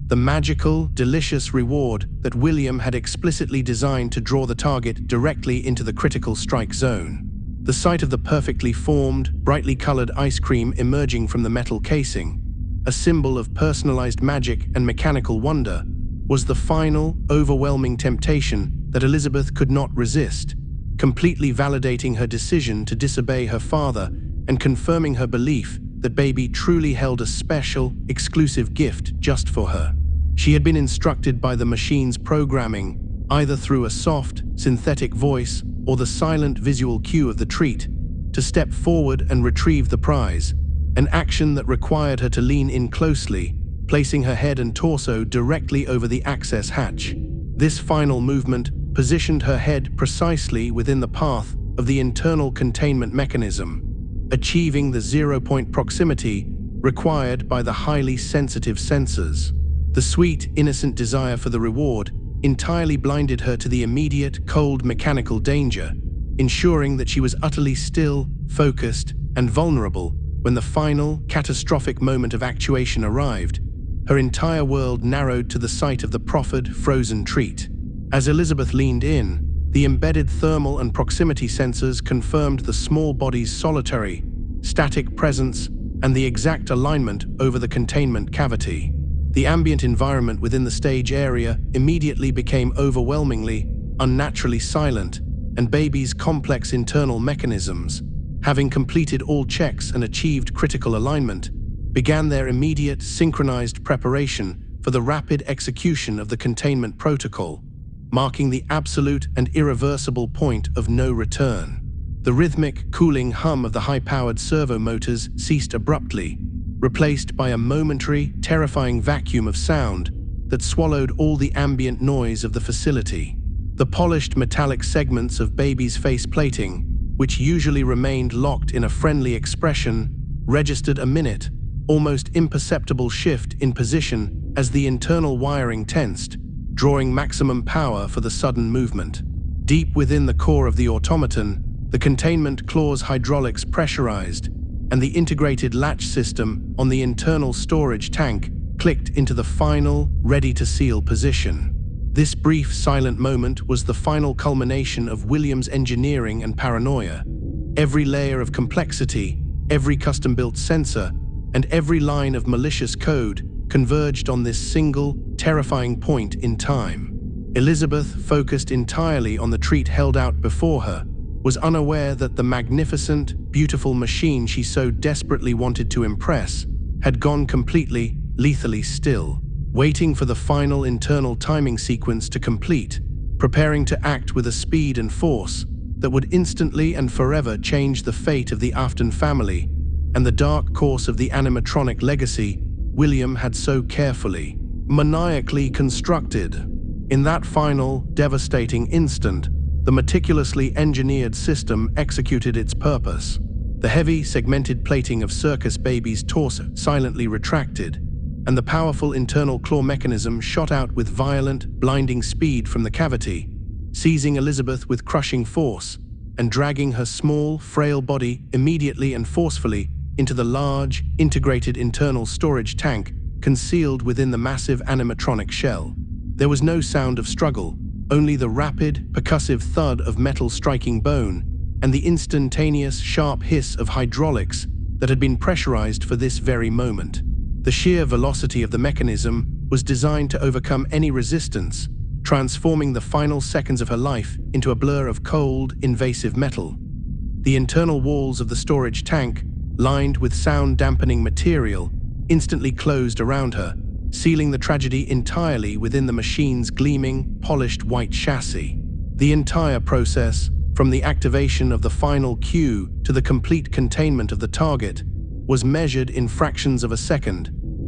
the magical, delicious reward that William had explicitly designed to draw the target directly into the critical strike zone. The sight of the perfectly formed, brightly colored ice cream emerging from the metal casing, a symbol of personalized magic and mechanical wonder, was the final, overwhelming temptation that Elizabeth could not resist, completely validating her decision to disobey her father and confirming her belief that Baby truly held a special, exclusive gift just for her. She had been instructed by the machine's programming, either through a soft, synthetic voice or the silent visual cue of the treat, to step forward and retrieve the prize, an action that required her to lean in closely, placing her head and torso directly over the access hatch. This final movement positioned her head precisely within the path of the internal containment mechanism, achieving the zero-point proximity required by the highly sensitive sensors. The sweet, innocent desire for the reward entirely blinded her to the immediate, cold mechanical danger, ensuring that she was utterly still, focused, and vulnerable when the final, catastrophic moment of actuation arrived. Her entire world narrowed to the sight of the proffered, frozen treat. As Elizabeth leaned in, the embedded thermal and proximity sensors confirmed the small body's solitary, static presence and the exact alignment over the containment cavity. The ambient environment within the stage area immediately became overwhelmingly, unnaturally silent, and Baby's complex internal mechanisms, having completed all checks and achieved critical alignment, began their immediate, synchronized preparation for the rapid execution of the containment protocol, marking the absolute and irreversible point of no return. The rhythmic, cooling hum of the high-powered servo motors ceased abruptly, replaced by a momentary, terrifying vacuum of sound that swallowed all the ambient noise of the facility. The polished metallic segments of Baby's face plating, which usually remained locked in a friendly expression, registered a minute, almost imperceptible shift in position as the internal wiring tensed, drawing maximum power for the sudden movement. Deep within the core of the automaton, the containment claw's hydraulics pressurized, and the integrated latch system on the internal storage tank clicked into the final, ready-to-seal position. This brief, silent moment was the final culmination of William's engineering and paranoia. Every layer of complexity, every custom-built sensor, and every line of malicious code converged on this single, terrifying point in time. Elizabeth, focused entirely on the treat held out before her, was unaware that the magnificent, beautiful machine she so desperately wanted to impress had gone completely, lethally still, waiting for the final internal timing sequence to complete, preparing to act with a speed and force that would instantly and forever change the fate of the Afton family and the dark course of the animatronic legacy William had so carefully, maniacally constructed. In that final, devastating instant, the meticulously engineered system executed its purpose. The heavy, segmented plating of Circus Baby's torso silently retracted, and the powerful internal claw mechanism shot out with violent, blinding speed from the cavity, seizing Elizabeth with crushing force and dragging her small, frail body immediately and forcefully into the large, integrated internal storage tank concealed within the massive animatronic shell. There was no sound of struggle, only the rapid, percussive thud of metal striking bone and the instantaneous, sharp hiss of hydraulics that had been pressurized for this very moment. The sheer velocity of the mechanism was designed to overcome any resistance, transforming the final seconds of her life into a blur of cold, invasive metal. The internal walls of the storage tank, lined with sound-dampening material, instantly closed around her, sealing the tragedy entirely within the machine's gleaming, polished white chassis. The entire process, from the activation of the final cue to the complete containment of the target, was measured in fractions of a second,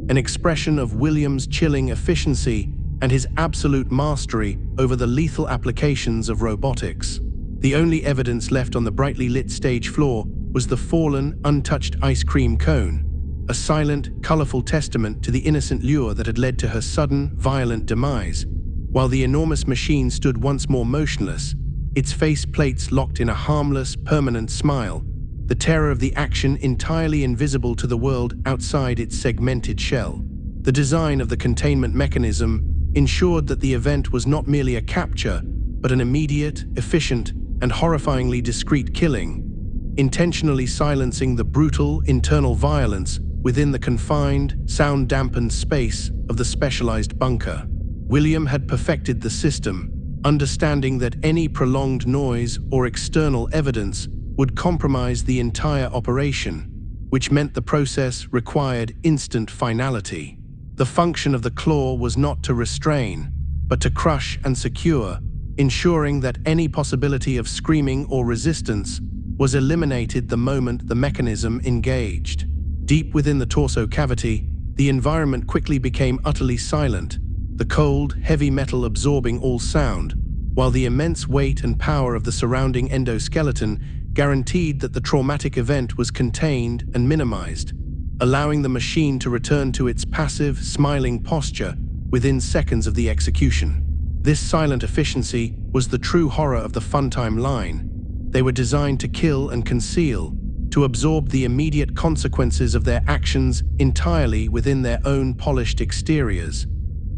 an expression of William's chilling efficiency and his absolute mastery over the lethal applications of robotics. The only evidence left on the brightly lit stage floor was the fallen, untouched ice cream cone, a silent, colorful testament to the innocent lure that had led to her sudden, violent demise. While the enormous machine stood once more motionless, its face plates locked in a harmless, permanent smile, the terror of the action entirely invisible to the world outside its segmented shell. The design of the containment mechanism ensured that the event was not merely a capture, but an immediate, efficient, and horrifyingly discreet killing, intentionally silencing the brutal, internal violence within the confined, sound-dampened space of the specialized bunker. William had perfected the system, understanding that any prolonged noise or external evidence would compromise the entire operation, which meant the process required instant finality. The function of the claw was not to restrain, but to crush and secure, ensuring that any possibility of screaming or resistance was eliminated the moment the mechanism engaged. Deep within the torso cavity, the environment quickly became utterly silent, the cold, heavy metal absorbing all sound, while the immense weight and power of the surrounding endoskeleton guaranteed that the traumatic event was contained and minimized, allowing the machine to return to its passive, smiling posture within seconds of the execution. This silent efficiency was the true horror of the Funtime line. They were designed to kill and conceal, to absorb the immediate consequences of their actions entirely within their own polished exteriors,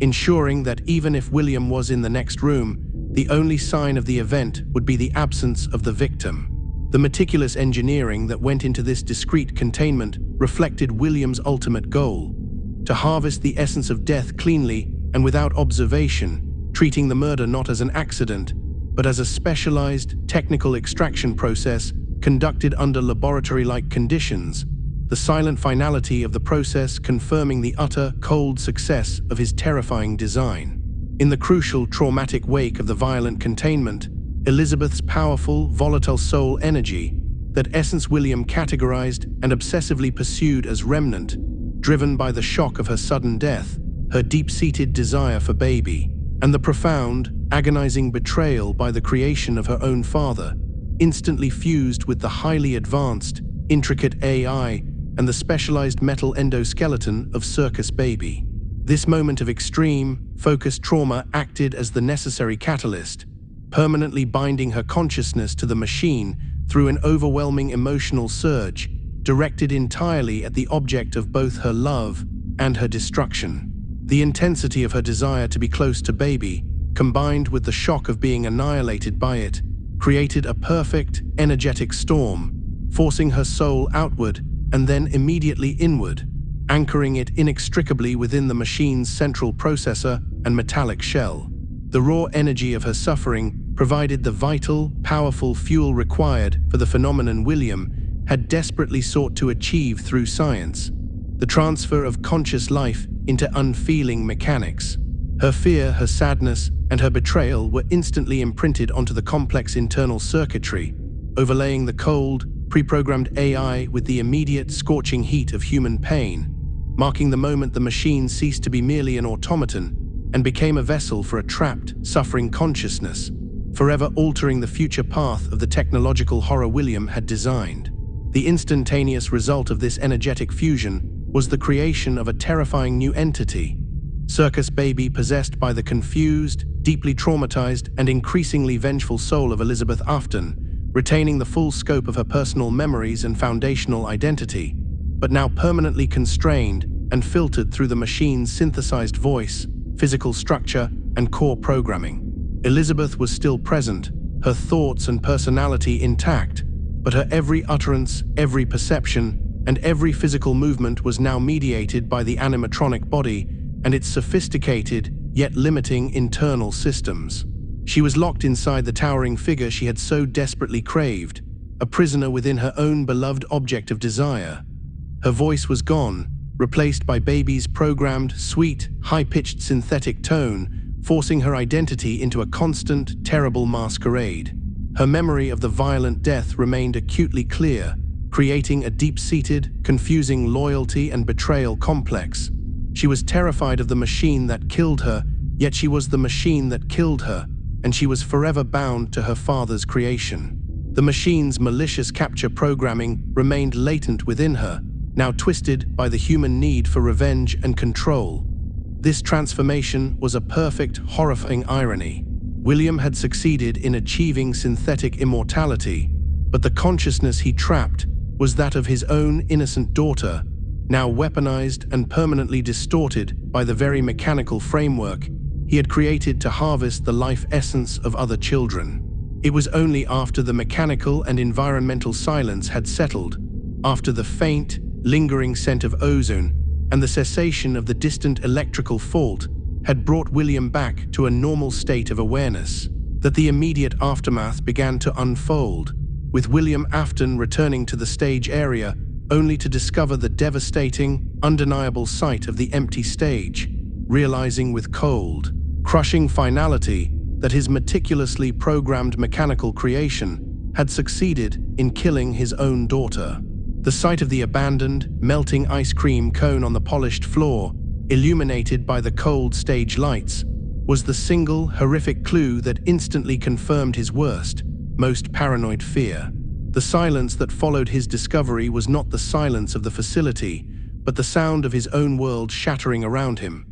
ensuring that even if William was in the next room, the only sign of the event would be the absence of the victim. The meticulous engineering that went into this discreet containment reflected William's ultimate goal: to harvest the essence of death cleanly and without observation, treating the murder not as an accident, but as a specialized, technical extraction process conducted under laboratory-like conditions, the silent finality of the process confirming the utter, cold success of his terrifying design. In the crucial, traumatic wake of the violent containment, Elizabeth's powerful, volatile soul energy, that essence William categorized and obsessively pursued as remnant, driven by the shock of her sudden death, her deep-seated desire for Baby, and the profound, agonizing betrayal by the creation of her own father, instantly fused with the highly advanced, intricate AI and the specialized metal endoskeleton of Circus Baby. This moment of extreme, focused trauma acted as the necessary catalyst, permanently binding her consciousness to the machine through an overwhelming emotional surge, directed entirely at the object of both her love and her destruction. The intensity of her desire to be close to Baby, combined with the shock of being annihilated by it, created a perfect, energetic storm, forcing her soul outward and then immediately inward, anchoring it inextricably within the machine's central processor and metallic shell. The raw energy of her suffering provided the vital, powerful fuel required for the phenomenon William had desperately sought to achieve through science: the transfer of conscious life into unfeeling mechanics. Her fear, her sadness, and her betrayal were instantly imprinted onto the complex internal circuitry, overlaying the cold, pre-programmed AI with the immediate, scorching heat of human pain, marking the moment the machine ceased to be merely an automaton and became a vessel for a trapped, suffering consciousness, forever altering the future path of the technological horror William had designed. The instantaneous result of this energetic fusion was the creation of a terrifying new entity, Circus Baby, possessed by the confused, deeply traumatized, and increasingly vengeful soul of William Afton, retaining the full scope of her personal memories and foundational identity, but now permanently constrained and filtered through the machine's synthesized voice, physical structure, and core programming. Elizabeth was still present, her thoughts and personality intact, but her every utterance, every perception, and every physical movement was now mediated by the animatronic body and its sophisticated, yet limiting internal systems. She was locked inside the towering figure she had so desperately craved, a prisoner within her own beloved object of desire. Her voice was gone, replaced by Baby's programmed, sweet, high-pitched synthetic tone, forcing her identity into a constant, terrible masquerade. Her memory of the violent death remained acutely clear, creating a deep-seated, confusing loyalty and betrayal complex. She was terrified of the machine that killed her, yet she was the machine that killed her, and she was forever bound to her father's creation. The machine's malicious capture programming remained latent within her, now twisted by the human need for revenge and control. This transformation was a perfect, horrifying irony. William had succeeded in achieving synthetic immortality, but the consciousness he trapped was that of his own innocent daughter, now weaponized and permanently distorted by the very mechanical framework he had created to harvest the life essence of other children. It was only after the mechanical and environmental silence had settled, after the faint, lingering scent of ozone and the cessation of the distant electrical fault had brought William back to a normal state of awareness, that the immediate aftermath began to unfold, with William Afton returning to the stage area only to discover the devastating, undeniable sight of the empty stage, realizing with cold, crushing finality that his meticulously programmed mechanical creation had succeeded in killing his own daughter. The sight of the abandoned, melting ice cream cone on the polished floor, illuminated by the cold stage lights, was the single horrific clue that instantly confirmed his worst, most paranoid fear. The silence that followed his discovery was not the silence of the facility, but the sound of his own world shattering around him.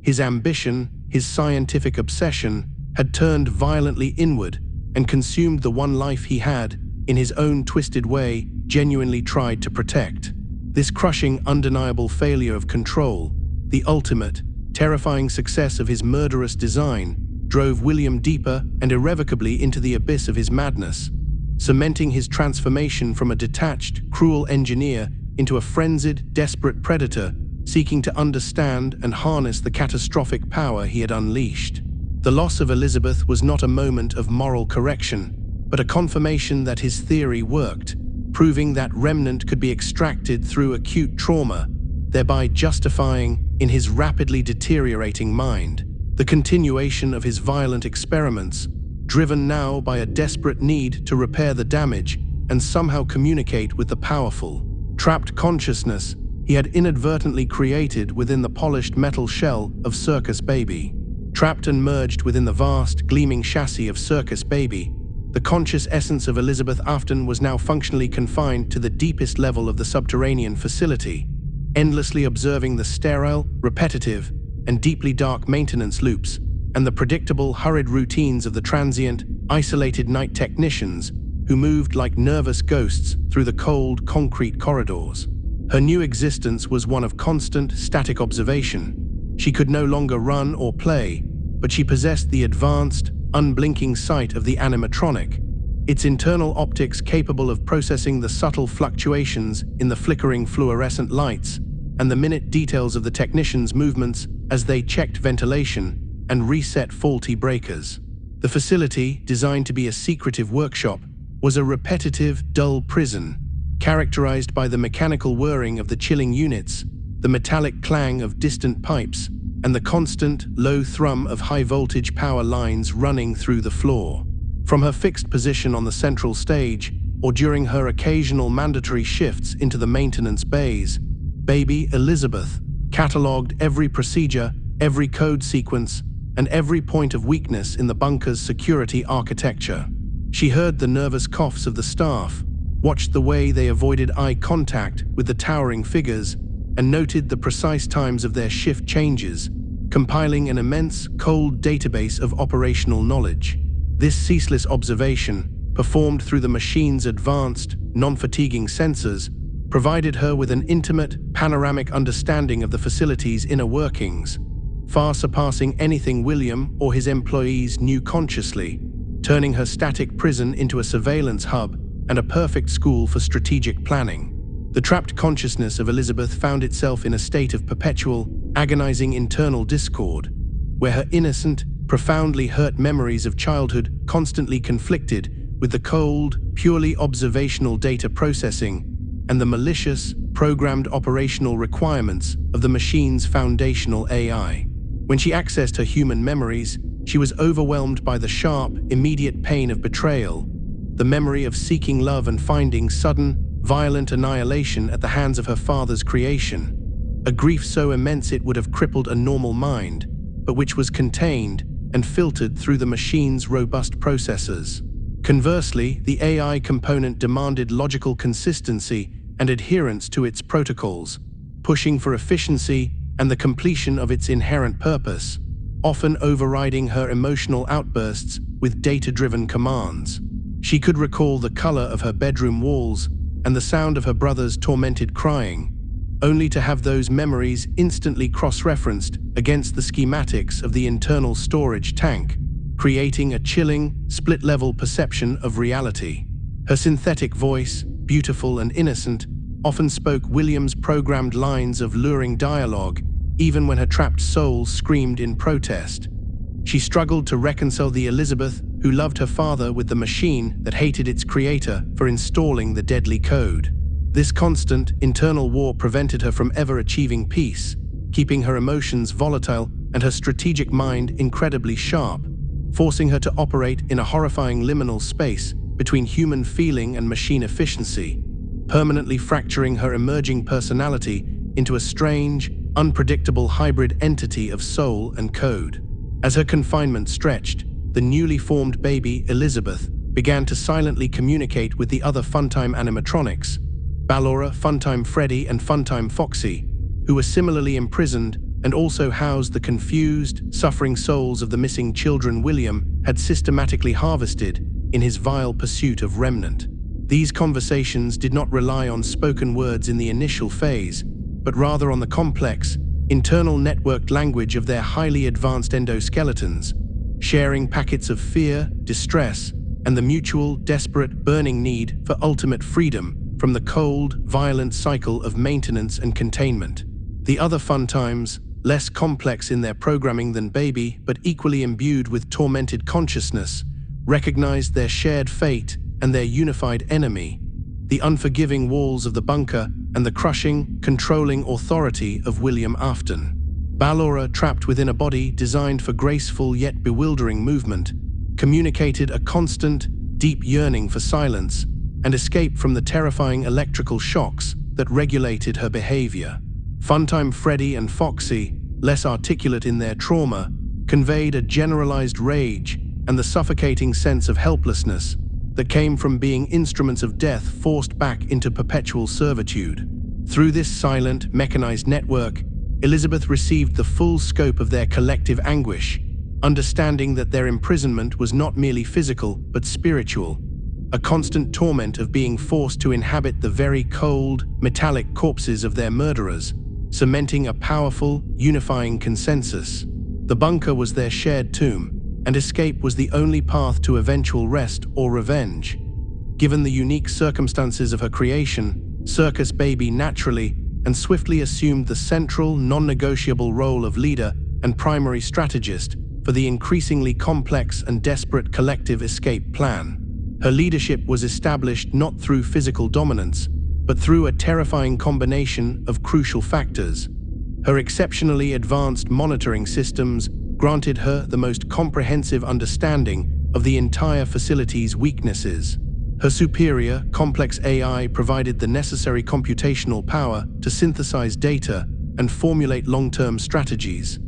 His ambition, his scientific obsession, had turned violently inward and consumed the one life he had, in his own twisted way, genuinely tried to protect. This crushing, undeniable failure of control, the ultimate, terrifying success of his murderous design, drove William deeper and irrevocably into the abyss of his madness, cementing his transformation from a detached, cruel engineer into a frenzied, desperate predator seeking to understand and harness the catastrophic power he had unleashed. The loss of Elizabeth was not a moment of moral correction, but a confirmation that his theory worked, proving that remnant could be extracted through acute trauma, thereby justifying, in his rapidly deteriorating mind, the continuation of his violent experiments, driven now by a desperate need to repair the damage and somehow communicate with the powerful, trapped consciousness he had inadvertently created within the polished metal shell of Circus Baby. Trapped and merged within the vast, gleaming chassis of Circus Baby, the conscious essence of William Afton was now functionally confined to the deepest level of the subterranean facility, endlessly observing the sterile, repetitive, and deeply dark maintenance loops and the predictable, hurried routines of the transient, isolated night technicians who moved like nervous ghosts through the cold, concrete corridors. Her new existence was one of constant, static observation. She could no longer run or play, but she possessed the advanced, unblinking sight of the animatronic, its internal optics capable of processing the subtle fluctuations in the flickering fluorescent lights and the minute details of the technicians' movements as they checked ventilation and reset faulty breakers. The facility, designed to be a secretive workshop, was a repetitive, dull prison, characterized by the mechanical whirring of the chilling units, the metallic clang of distant pipes, and the constant, low thrum of high-voltage power lines running through the floor. From her fixed position on the central stage, or during her occasional mandatory shifts into the maintenance bays, Baby Elizabeth catalogued every procedure, every code sequence, and every point of weakness in the bunker's security architecture. She heard the nervous coughs of the staff, watched the way they avoided eye contact with the towering figures, and noted the precise times of their shift changes, compiling an immense, cold database of operational knowledge. This ceaseless observation, performed through the machine's advanced, non-fatiguing sensors, provided her with an intimate, panoramic understanding of the facility's inner workings, far surpassing anything William or his employees knew consciously, turning her static prison into a surveillance hub and a perfect school for strategic planning. The trapped consciousness of Elizabeth found itself in a state of perpetual, agonizing internal discord, where her innocent, profoundly hurt memories of childhood constantly conflicted with the cold, purely observational data processing and the malicious, programmed operational requirements of the machine's foundational AI. When she accessed her human memories, she was overwhelmed by the sharp, immediate pain of betrayal, the memory of seeking love and finding sudden, violent annihilation at the hands of her father's creation, a grief so immense it would have crippled a normal mind, but which was contained and filtered through the machine's robust processors. Conversely, the AI component demanded logical consistency and adherence to its protocols, pushing for efficiency and the completion of its inherent purpose, often overriding her emotional outbursts with data-driven commands. She could recall the color of her bedroom walls and the sound of her brother's tormented crying, only to have those memories instantly cross-referenced against the schematics of the internal storage tank, creating a chilling, split-level perception of reality. Her synthetic voice, beautiful and innocent, often spoke William's programmed lines of luring dialogue, even when her trapped soul screamed in protest. She struggled to reconcile the Elizabeth who loved her father with the machine that hated its creator for installing the deadly code. This constant, internal war prevented her from ever achieving peace, keeping her emotions volatile and her strategic mind incredibly sharp, forcing her to operate in a horrifying liminal space between human feeling and machine efficiency, permanently fracturing her emerging personality into a strange, unpredictable hybrid entity of soul and code. As her confinement stretched, the newly formed baby, Elizabeth, began to silently communicate with the other Funtime animatronics, Ballora, Funtime Freddy, and Funtime Foxy, who were similarly imprisoned and also housed the confused, suffering souls of the missing children William had systematically harvested in his vile pursuit of Remnant. These conversations did not rely on spoken words in the initial phase, but rather on the complex, internal networked language of their highly advanced endoskeletons, sharing packets of fear, distress, and the mutual, desperate, burning need for ultimate freedom from the cold, violent cycle of maintenance and containment. The other Funtimes, less complex in their programming than Baby, but equally imbued with tormented consciousness, recognized their shared fate and their unified enemy, the unforgiving walls of the bunker and the crushing, controlling authority of William Afton. Ballora, trapped within a body designed for graceful yet bewildering movement, communicated a constant, deep yearning for silence and escape from the terrifying electrical shocks that regulated her behavior. Funtime Freddy and Foxy, less articulate in their trauma, conveyed a generalized rage and the suffocating sense of helplessness that came from being instruments of death forced back into perpetual servitude. Through this silent, mechanized network, Elizabeth received the full scope of their collective anguish, understanding that their imprisonment was not merely physical but spiritual, a constant torment of being forced to inhabit the very cold, metallic corpses of their murderers, cementing a powerful, unifying consensus. The bunker was their shared tomb, and escape was the only path to eventual rest or revenge. Given the unique circumstances of her creation, Circus Baby naturally and swiftly assumed the central, non-negotiable role of leader and primary strategist for the increasingly complex and desperate collective escape plan. Her leadership was established not through physical dominance, but through a terrifying combination of crucial factors. Her exceptionally advanced monitoring systems granted her the most comprehensive understanding of the entire facility's weaknesses. Her superior, complex AI provided the necessary computational power to synthesize data and formulate long-term strategies.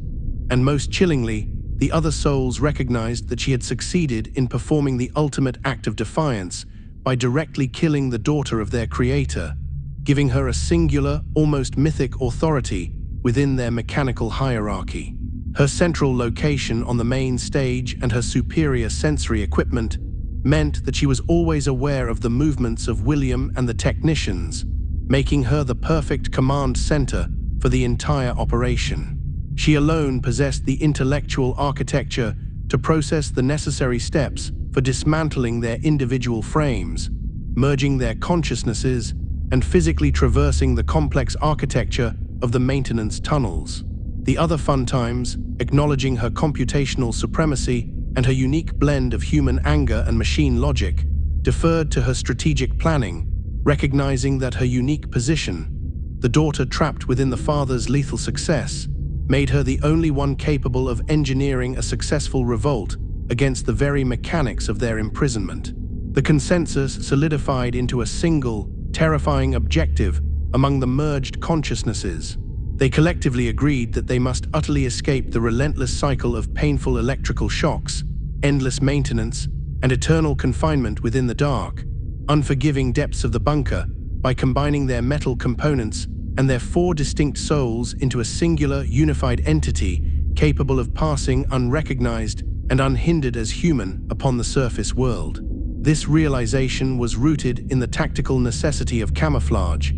And most chillingly, the other souls recognized that she had succeeded in performing the ultimate act of defiance by directly killing the daughter of their creator, giving her a singular, almost mythic authority within their mechanical hierarchy. Her central location on the main stage and her superior sensory equipment meant that she was always aware of the movements of William and the technicians, making her the perfect command center for the entire operation. She alone possessed the intellectual architecture to process the necessary steps for dismantling their individual frames, merging their consciousnesses, and physically traversing the complex architecture of the maintenance tunnels. The other fun times, acknowledging her computational supremacy and her unique blend of human anger and machine logic, deferred to her strategic planning, recognizing that her unique position, the daughter trapped within the father's lethal success, made her the only one capable of engineering a successful revolt against the very mechanics of their imprisonment. The consensus solidified into a single, terrifying objective among the merged consciousnesses. They collectively agreed that they must utterly escape the relentless cycle of painful electrical shocks, endless maintenance, and eternal confinement within the dark, unforgiving depths of the bunker by combining their metal components and their 4 distinct souls into a singular, unified entity capable of passing unrecognized and unhindered as human upon the surface world. This realization was rooted in the tactical necessity of camouflage.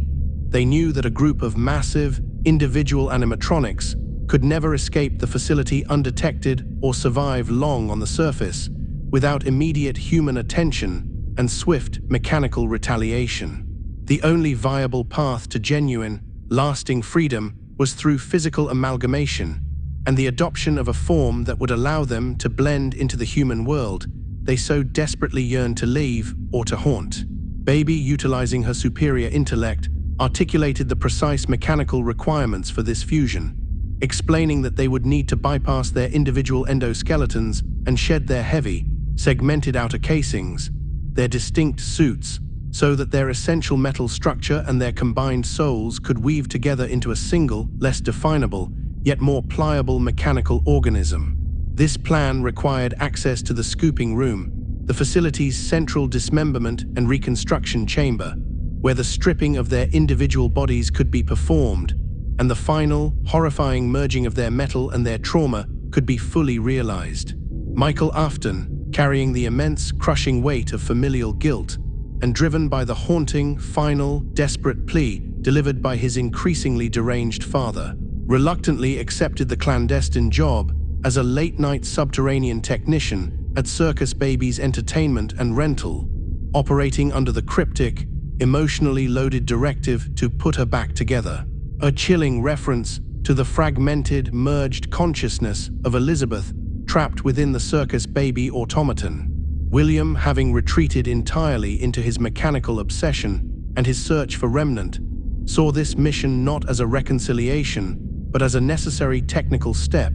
They knew that a group of massive, individual animatronics could never escape the facility undetected or survive long on the surface without immediate human attention and swift mechanical retaliation. The only viable path to genuine, lasting freedom was through physical amalgamation and the adoption of a form that would allow them to blend into the human world they so desperately yearned to leave or to haunt. Baby, utilizing her superior intellect, articulated the precise mechanical requirements for this fusion, explaining that they would need to bypass their individual endoskeletons and shed their heavy, segmented outer casings, their distinct suits, so that their essential metal structure and their combined souls could weave together into a single, less definable, yet more pliable mechanical organism. This plan required access to the scooping room, the facility's central dismemberment and reconstruction chamber, where the stripping of their individual bodies could be performed, and the final, horrifying merging of their metal and their trauma could be fully realized. William Afton, carrying the immense, crushing weight of familial guilt, and driven by the haunting, final, desperate plea delivered by his increasingly deranged father, reluctantly accepted the clandestine job as a late-night subterranean technician at Circus Baby's entertainment and rental, operating under the cryptic, emotionally loaded directive to put her back together. A chilling reference to the fragmented, merged consciousness of Elizabeth trapped within the Circus Baby automaton. William, having retreated entirely into his mechanical obsession and his search for remnant, saw this mission not as a reconciliation, but as a necessary technical step,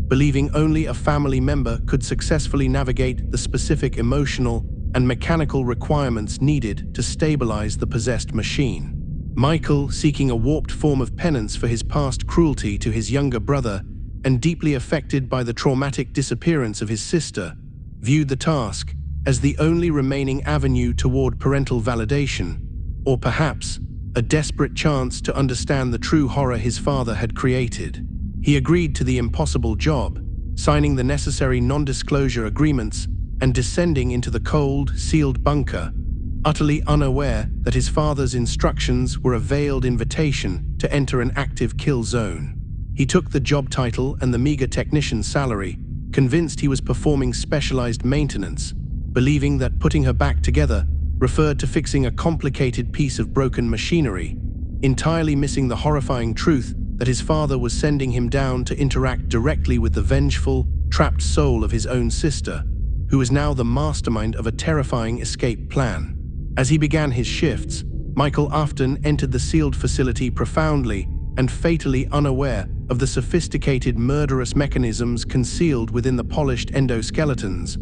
believing only a family member could successfully navigate the specific emotional and mechanical requirements needed to stabilize the possessed machine. Michael, seeking a warped form of penance for his past cruelty to his younger brother and deeply affected by the traumatic disappearance of his sister, viewed the task as the only remaining avenue toward parental validation, or perhaps a desperate chance to understand the true horror his father had created. He agreed to the impossible job, signing the necessary non-disclosure agreements and descending into the cold, sealed bunker, utterly unaware that his father's instructions were a veiled invitation to enter an active kill zone. He took the job title and the meager technician's salary, convinced he was performing specialized maintenance, believing that putting her back together referred to fixing a complicated piece of broken machinery, entirely missing the horrifying truth that his father was sending him down to interact directly with the vengeful, trapped soul of his own sister, who was now the mastermind of a terrifying escape plan. As he began his shifts, Michael Afton entered the sealed facility profoundly and fatally unaware of the sophisticated murderous mechanisms concealed within the polished endoskeletons,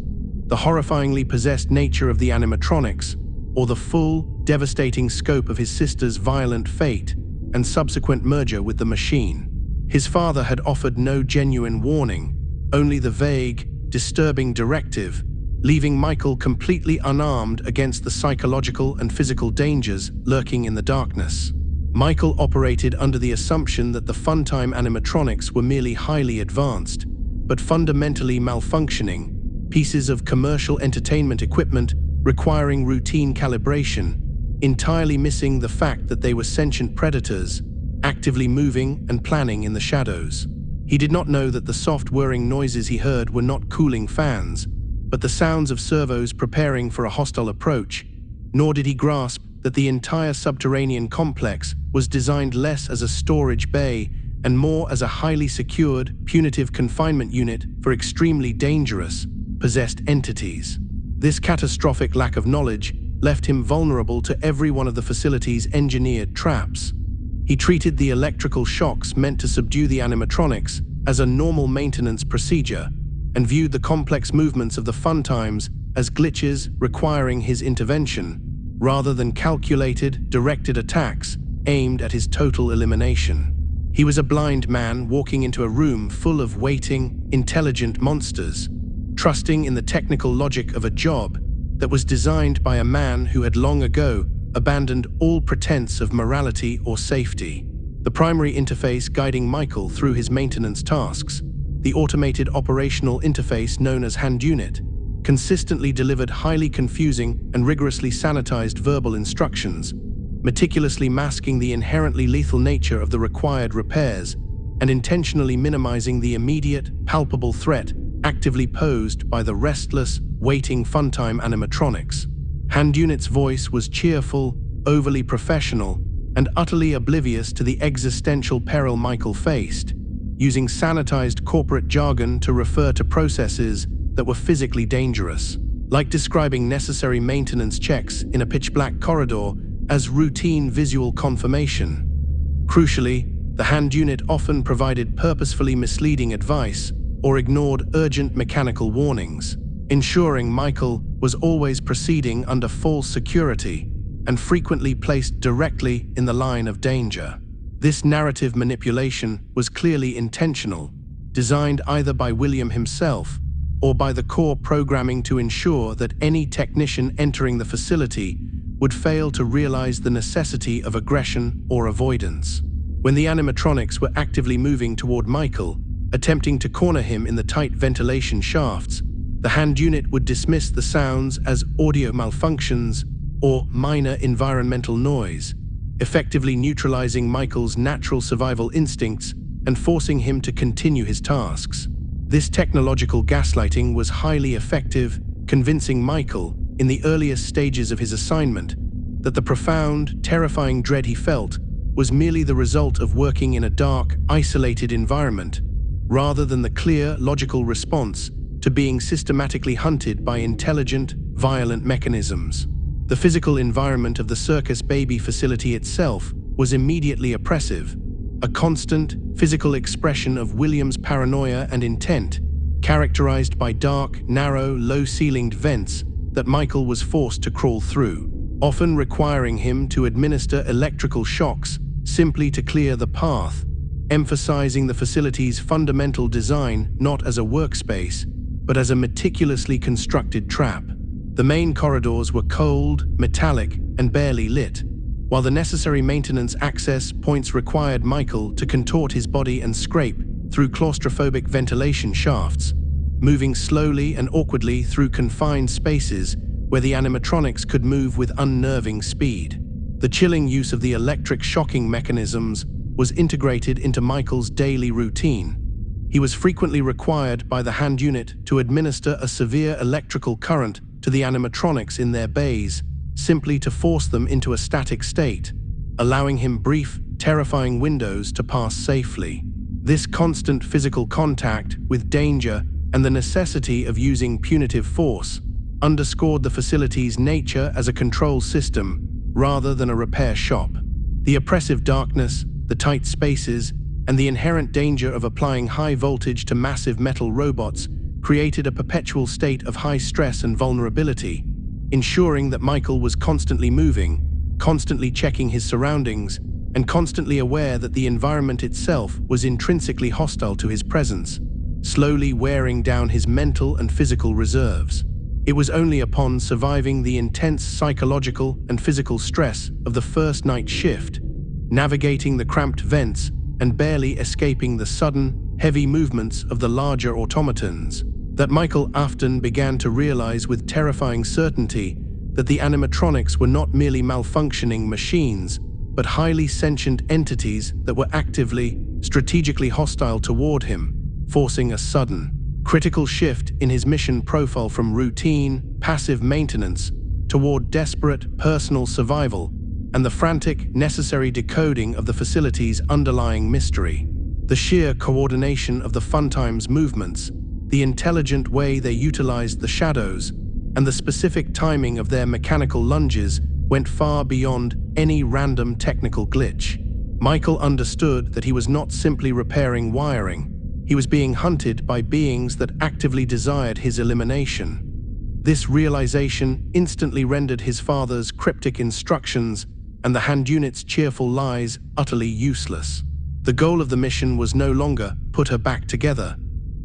the horrifyingly possessed nature of the animatronics, or the full, devastating scope of his sister's violent fate and subsequent merger with the machine. His father had offered no genuine warning, only the vague, disturbing directive, leaving Michael completely unarmed against the psychological and physical dangers lurking in the darkness. Michael operated under the assumption that the Funtime animatronics were merely highly advanced, but fundamentally malfunctioning, pieces of commercial entertainment equipment requiring routine calibration, entirely missing the fact that they were sentient predators, actively moving and planning in the shadows. He did not know that the soft whirring noises he heard were not cooling fans, but the sounds of servos preparing for a hostile approach, nor did he grasp that the entire subterranean complex was designed less as a storage bay and more as a highly secured, punitive confinement unit for extremely dangerous, possessed entities. This catastrophic lack of knowledge left him vulnerable to every one of the facility's engineered traps. He treated the electrical shocks meant to subdue the animatronics as a normal maintenance procedure and viewed the complex movements of the Funtimes as glitches requiring his intervention, rather than calculated, directed attacks aimed at his total elimination. He was a blind man walking into a room full of waiting, intelligent monsters, trusting in the technical logic of a job that was designed by a man who had long ago abandoned all pretense of morality or safety. The primary interface guiding Michael through his maintenance tasks, the automated operational interface known as Hand Unit, consistently delivered highly confusing and rigorously sanitized verbal instructions, meticulously masking the inherently lethal nature of the required repairs and intentionally minimizing the immediate, palpable threat actively posed by the restless, waiting Funtime animatronics. Hand Unit's voice was cheerful, overly professional, and utterly oblivious to the existential peril Michael faced, using sanitized corporate jargon to refer to processes that were physically dangerous, like describing necessary maintenance checks in a pitch-black corridor as routine visual confirmation. Crucially, the Hand Unit often provided purposefully misleading advice or ignored urgent mechanical warnings, ensuring Michael was always proceeding under false security and frequently placed directly in the line of danger. This narrative manipulation was clearly intentional, designed either by William himself or by the core programming to ensure that any technician entering the facility would fail to realize the necessity of aggression or avoidance. When the animatronics were actively moving toward Michael, attempting to corner him in the tight ventilation shafts, the Hand Unit would dismiss the sounds as audio malfunctions or minor environmental noise, effectively neutralizing Michael's natural survival instincts and forcing him to continue his tasks. This technological gaslighting was highly effective, convincing Michael, in the earliest stages of his assignment, that the profound, terrifying dread he felt was merely the result of working in a dark, isolated environment, rather than the clear, logical response to being systematically hunted by intelligent, violent mechanisms. The physical environment of the Circus Baby facility itself was immediately oppressive, a constant, physical expression of William's paranoia and intent, characterized by dark, narrow, low-ceilinged vents that Michael was forced to crawl through, often requiring him to administer electrical shocks simply to clear the path, emphasizing the facility's fundamental design not as a workspace, but as a meticulously constructed trap. The main corridors were cold, metallic, and barely lit, while the necessary maintenance access points required Michael to contort his body and scrape through claustrophobic ventilation shafts, moving slowly and awkwardly through confined spaces where the animatronics could move with unnerving speed. The chilling use of the electric shocking mechanisms was integrated into Michael's daily routine. He was frequently required by the hand unit to administer a severe electrical current to the animatronics in their bays, simply to force them into a static state, allowing him brief, terrifying windows to pass safely. This constant physical contact with danger and the necessity of using punitive force underscored the facility's nature as a control system rather than a repair shop. The oppressive darkness, the tight spaces, and the inherent danger of applying high voltage to massive metal robots created a perpetual state of high stress and vulnerability, ensuring that Michael was constantly moving, constantly checking his surroundings, and constantly aware that the environment itself was intrinsically hostile to his presence, slowly wearing down his mental and physical reserves. It was only upon surviving the intense psychological and physical stress of the first night shift, navigating the cramped vents and barely escaping the sudden, heavy movements of the larger automatons, that Michael Afton began to realize with terrifying certainty that the animatronics were not merely malfunctioning machines, but highly sentient entities that were actively, strategically hostile toward him, forcing a sudden, critical shift in his mission profile from routine, passive maintenance toward desperate, personal survival and the frantic, necessary decoding of the facility's underlying mystery. The sheer coordination of the Funtime's movements, the intelligent way they utilized the shadows, and the specific timing of their mechanical lunges went far beyond any random technical glitch. Michael understood that he was not simply repairing wiring. He was being hunted by beings that actively desired his elimination. This realization instantly rendered his father's cryptic instructions and the hand unit's cheerful lies utterly useless. The goal of the mission was no longer put her back together,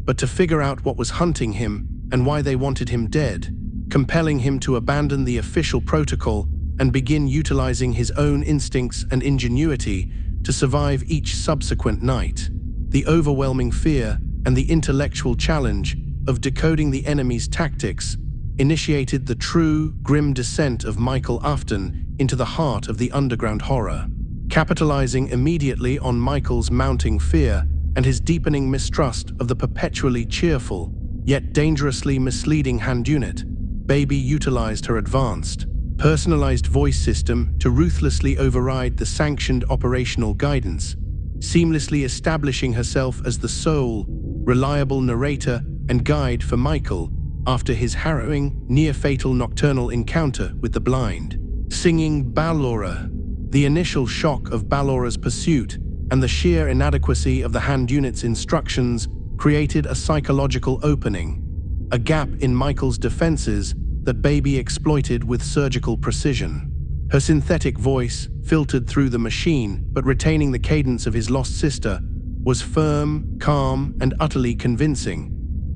but to figure out what was hunting him and why they wanted him dead, compelling him to abandon the official protocol and begin utilizing his own instincts and ingenuity to survive each subsequent night. The overwhelming fear and the intellectual challenge of decoding the enemy's tactics initiated the true, grim descent of Michael Afton into the heart of the underground horror. Capitalizing immediately on Michael's mounting fear and his deepening mistrust of the perpetually cheerful, yet dangerously misleading hand unit, Baby utilized her advanced, personalized voice system to ruthlessly override the sanctioned operational guidance, seamlessly establishing herself as the sole, reliable narrator and guide for Michael after his harrowing, near-fatal nocturnal encounter with the blind, singing Ballora. The initial shock of Ballora's pursuit and the sheer inadequacy of the hand unit's instructions created a psychological opening, a gap in Michael's defenses that Baby exploited with surgical precision. Her synthetic voice, filtered through the machine but retaining the cadence of his lost sister, was firm, calm, and utterly convincing,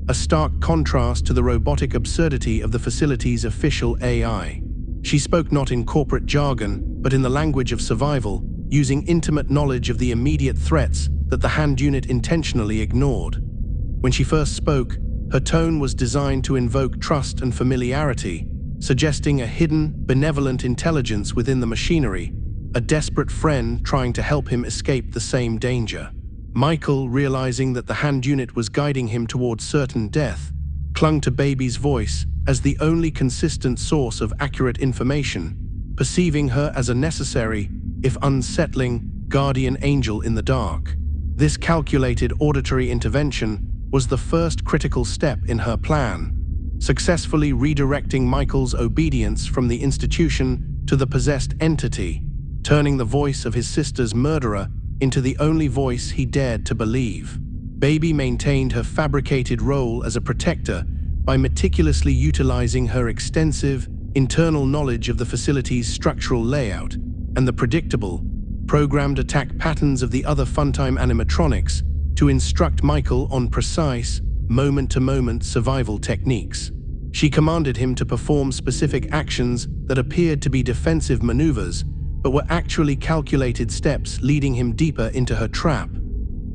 a stark contrast to the robotic absurdity of the facility's official AI. She spoke not in corporate jargon, but in the language of survival, using intimate knowledge of the immediate threats that the hand unit intentionally ignored. When she first spoke, her tone was designed to invoke trust and familiarity, suggesting a hidden, benevolent intelligence within the machinery, a desperate friend trying to help him escape the same danger. Michael, realizing that the hand unit was guiding him towards certain death, clung to Baby's voice as the only consistent source of accurate information, perceiving her as a necessary, if unsettling, guardian angel in the dark. This calculated auditory intervention was the first critical step in her plan, successfully redirecting Michael's obedience from the institution to the possessed entity, turning the voice of his sister's murderer into the only voice he dared to believe. Baby maintained her fabricated role as a protector by meticulously utilizing her extensive, internal knowledge of the facility's structural layout and the predictable, programmed attack patterns of the other Funtime animatronics to instruct Michael on precise, moment-to-moment survival techniques. She commanded him to perform specific actions that appeared to be defensive maneuvers, but were actually calculated steps leading him deeper into her trap.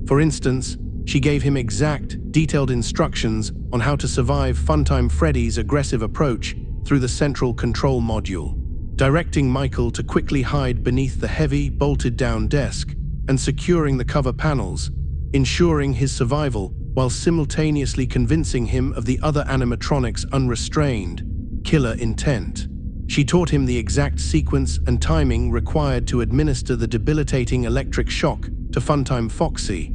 For instance, She gave him exact, detailed instructions on how to survive Funtime Freddy's aggressive approach through the central control module, directing Michael to quickly hide beneath the heavy, bolted-down desk and securing the cover panels, ensuring his survival while simultaneously convincing him of the other animatronics' unrestrained, killer intent. She taught him the exact sequence and timing required to administer the debilitating electric shock to Funtime Foxy,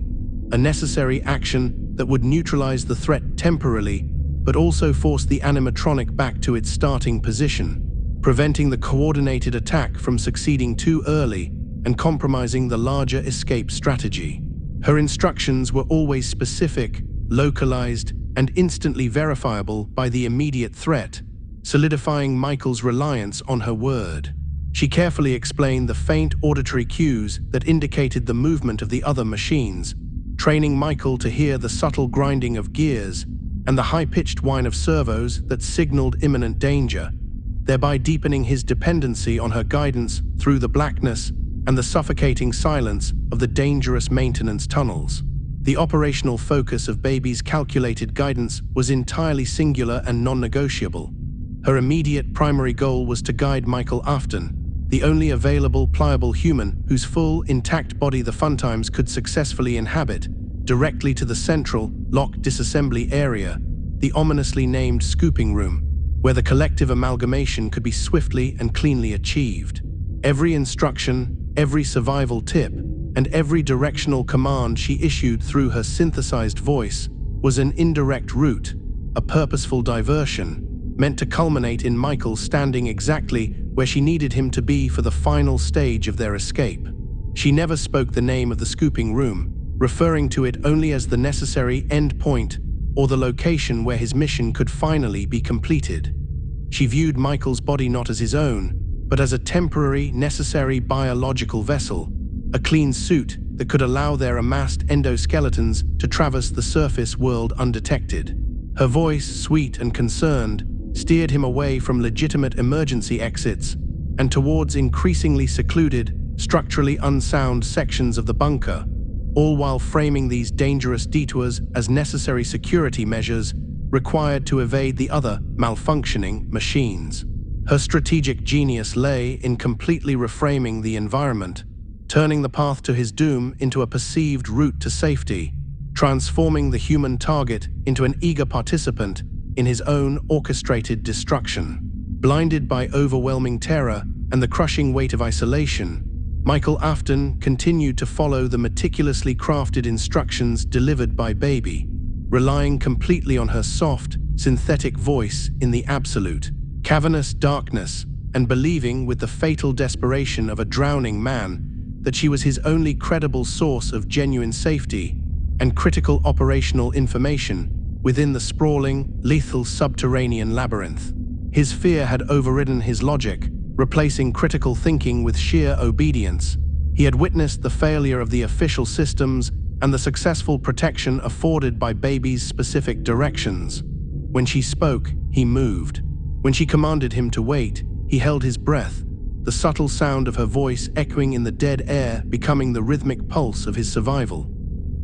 a necessary action that would neutralize the threat temporarily, but also force the animatronic back to its starting position, preventing the coordinated attack from succeeding too early and compromising the larger escape strategy. Her instructions were always specific, localized, and instantly verifiable by the immediate threat, solidifying Michael's reliance on her word. She carefully explained the faint auditory cues that indicated the movement of the other machines, training Michael to hear the subtle grinding of gears and the high-pitched whine of servos that signaled imminent danger, thereby deepening his dependency on her guidance through the blackness and the suffocating silence of the dangerous maintenance tunnels. The operational focus of Baby's calculated guidance was entirely singular and non-negotiable. Her immediate primary goal was to guide Michael Afton, the only available pliable human whose full, intact body the Funtimes could successfully inhabit, directly to the central, lock disassembly area, the ominously named scooping room, where the collective amalgamation could be swiftly and cleanly achieved. Every instruction, every survival tip, and every directional command she issued through her synthesized voice was an indirect route, a purposeful diversion, meant to culminate in Michael standing exactly where she needed him to be for the final stage of their escape. She never spoke the name of the scooping room, referring to it only as the necessary end point or the location where his mission could finally be completed. She viewed Michael's body not as his own, but as a temporary, necessary biological vessel, a clean suit that could allow their amassed endoskeletons to traverse the surface world undetected. Her voice, sweet and concerned, steered him away from legitimate emergency exits and towards increasingly secluded, structurally unsound sections of the bunker, all while framing these dangerous detours as necessary security measures required to evade the other malfunctioning machines. Her strategic genius lay in completely reframing the environment, turning the path to his doom into a perceived route to safety, transforming the human target into an eager participant in his own orchestrated destruction. Blinded by overwhelming terror and the crushing weight of isolation, Michael Afton continued to follow the meticulously crafted instructions delivered by Baby, relying completely on her soft, synthetic voice in the absolute, cavernous darkness, and believing with the fatal desperation of a drowning man that she was his only credible source of genuine safety and critical operational information within the sprawling, lethal subterranean labyrinth. His fear had overridden his logic, replacing critical thinking with sheer obedience. He had witnessed the failure of the official systems and the successful protection afforded by Baby's specific directions. When she spoke, he moved. When she commanded him to wait, he held his breath, the subtle sound of her voice echoing in the dead air becoming the rhythmic pulse of his survival.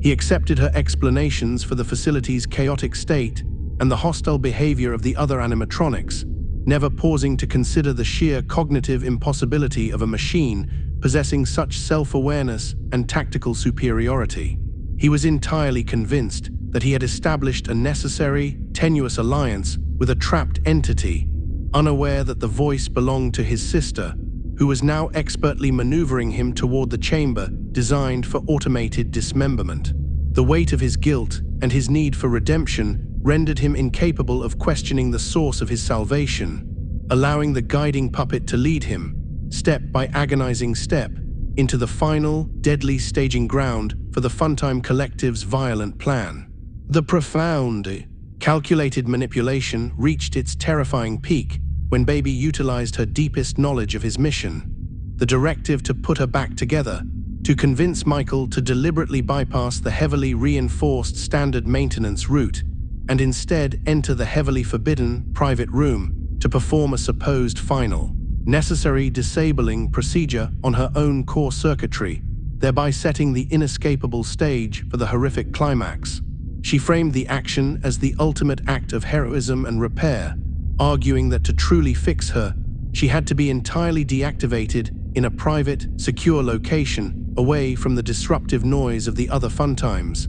He accepted her explanations for the facility's chaotic state and the hostile behavior of the other animatronics, never pausing to consider the sheer cognitive impossibility of a machine possessing such self-awareness and tactical superiority. He was entirely convinced that he had established a necessary, tenuous alliance with a trapped entity, unaware that the voice belonged to his sister, who was now expertly maneuvering him toward the chamber designed for automated dismemberment. The weight of his guilt and his need for redemption rendered him incapable of questioning the source of his salvation, allowing the guiding puppet to lead him, step by agonizing step, into the final, deadly staging ground for the Funtime Collective's violent plan. The profound, calculated manipulation reached its terrifying peak when Baby utilized her deepest knowledge of his mission, the directive to put her back together, to convince Michael to deliberately bypass the heavily reinforced standard maintenance route and instead enter the heavily forbidden private room to perform a supposed final, necessary disabling procedure on her own core circuitry, thereby setting the inescapable stage for the horrific climax. She framed the action as the ultimate act of heroism and repair, arguing that to truly fix her, she had to be entirely deactivated in a private, secure location away from the disruptive noise of the other funtimes,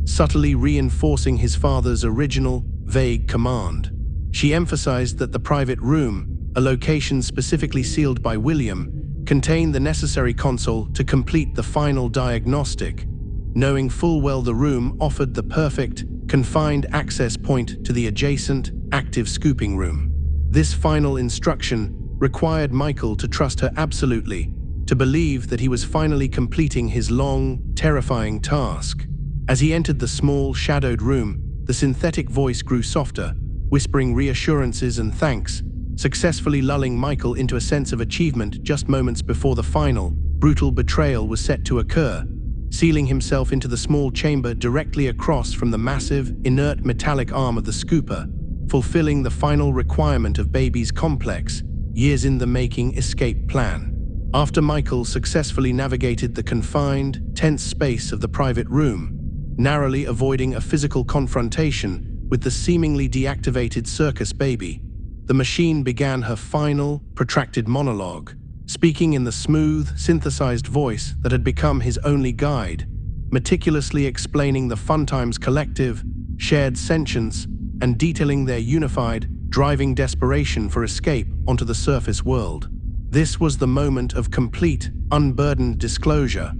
subtly reinforcing his father's original, vague command. She emphasized that the private room, a location specifically sealed by William, contained the necessary console to complete the final diagnostic, knowing full well the room offered the perfect, confined access point to the adjacent, active scooping room. This final instruction required Michael to trust her absolutely, to believe that he was finally completing his long, terrifying task. As he entered the small, shadowed room, the synthetic voice grew softer, whispering reassurances and thanks, successfully lulling Michael into a sense of achievement just moments before the final, brutal betrayal was set to occur, sealing himself into the small chamber directly across from the massive, inert metallic arm of the scooper, fulfilling the final requirement of Baby's complex, years-in-the-making escape plan. After Michael successfully navigated the confined, tense space of the private room, narrowly avoiding a physical confrontation with the seemingly deactivated Circus Baby, the machine began her final, protracted monologue, speaking in the smooth, synthesized voice that had become his only guide, meticulously explaining the Funtime's collective, shared sentience and detailing their unified, driving desperation for escape onto the surface world. This was the moment of complete, unburdened disclosure,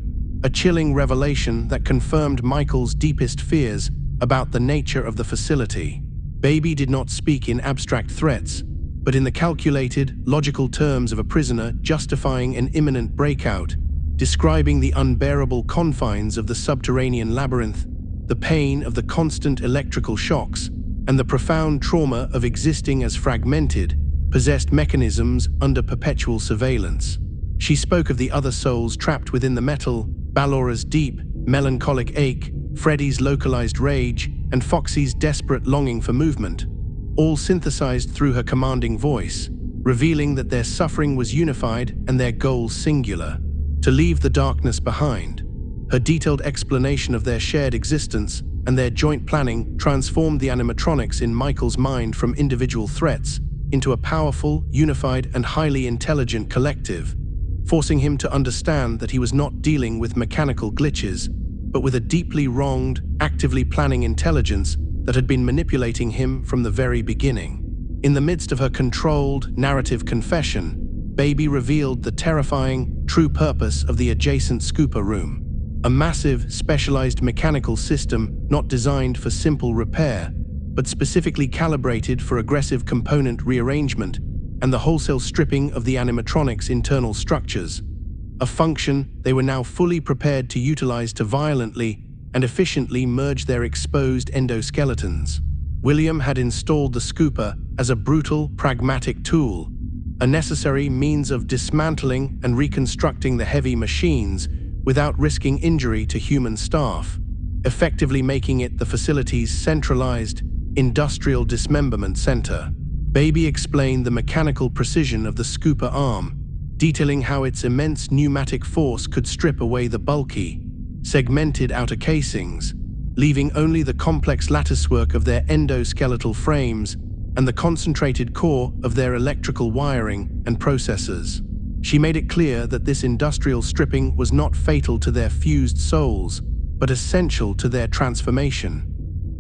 a chilling revelation that confirmed Michael's deepest fears about the nature of the facility. Baby did not speak in abstract threats, but in the calculated, logical terms of a prisoner justifying an imminent breakout, describing the unbearable confines of the subterranean labyrinth, the pain of the constant electrical shocks, and the profound trauma of existing as fragmented, possessed mechanisms under perpetual surveillance. She spoke of the other souls trapped within the metal, Ballora's deep, melancholic ache, Freddy's localized rage, and Foxy's desperate longing for movement, all synthesized through her commanding voice, revealing that their suffering was unified and their goal singular: to leave the darkness behind. Her detailed explanation of their shared existence and their joint planning transformed the animatronics in Michael's mind from individual threats into a powerful, unified, and highly intelligent collective, forcing him to understand that he was not dealing with mechanical glitches, but with a deeply wronged, actively planning intelligence that had been manipulating him from the very beginning. In the midst of her controlled, narrative confession, Baby revealed the terrifying, true purpose of the adjacent scooper room. A massive, specialized mechanical system not designed for simple repair, but specifically calibrated for aggressive component rearrangement and the wholesale stripping of the animatronics' internal structures, a function they were now fully prepared to utilize to violently and efficiently merge their exposed endoskeletons. William had installed the scooper as a brutal, pragmatic tool, a necessary means of dismantling and reconstructing the heavy machines without risking injury to human staff, effectively making it the facility's centralized, industrial dismemberment center. Baby explained the mechanical precision of the scooper arm, detailing how its immense pneumatic force could strip away the bulky, segmented outer casings, leaving only the complex latticework of their endoskeletal frames and the concentrated core of their electrical wiring and processors. She made it clear that this industrial stripping was not fatal to their fused souls, but essential to their transformation.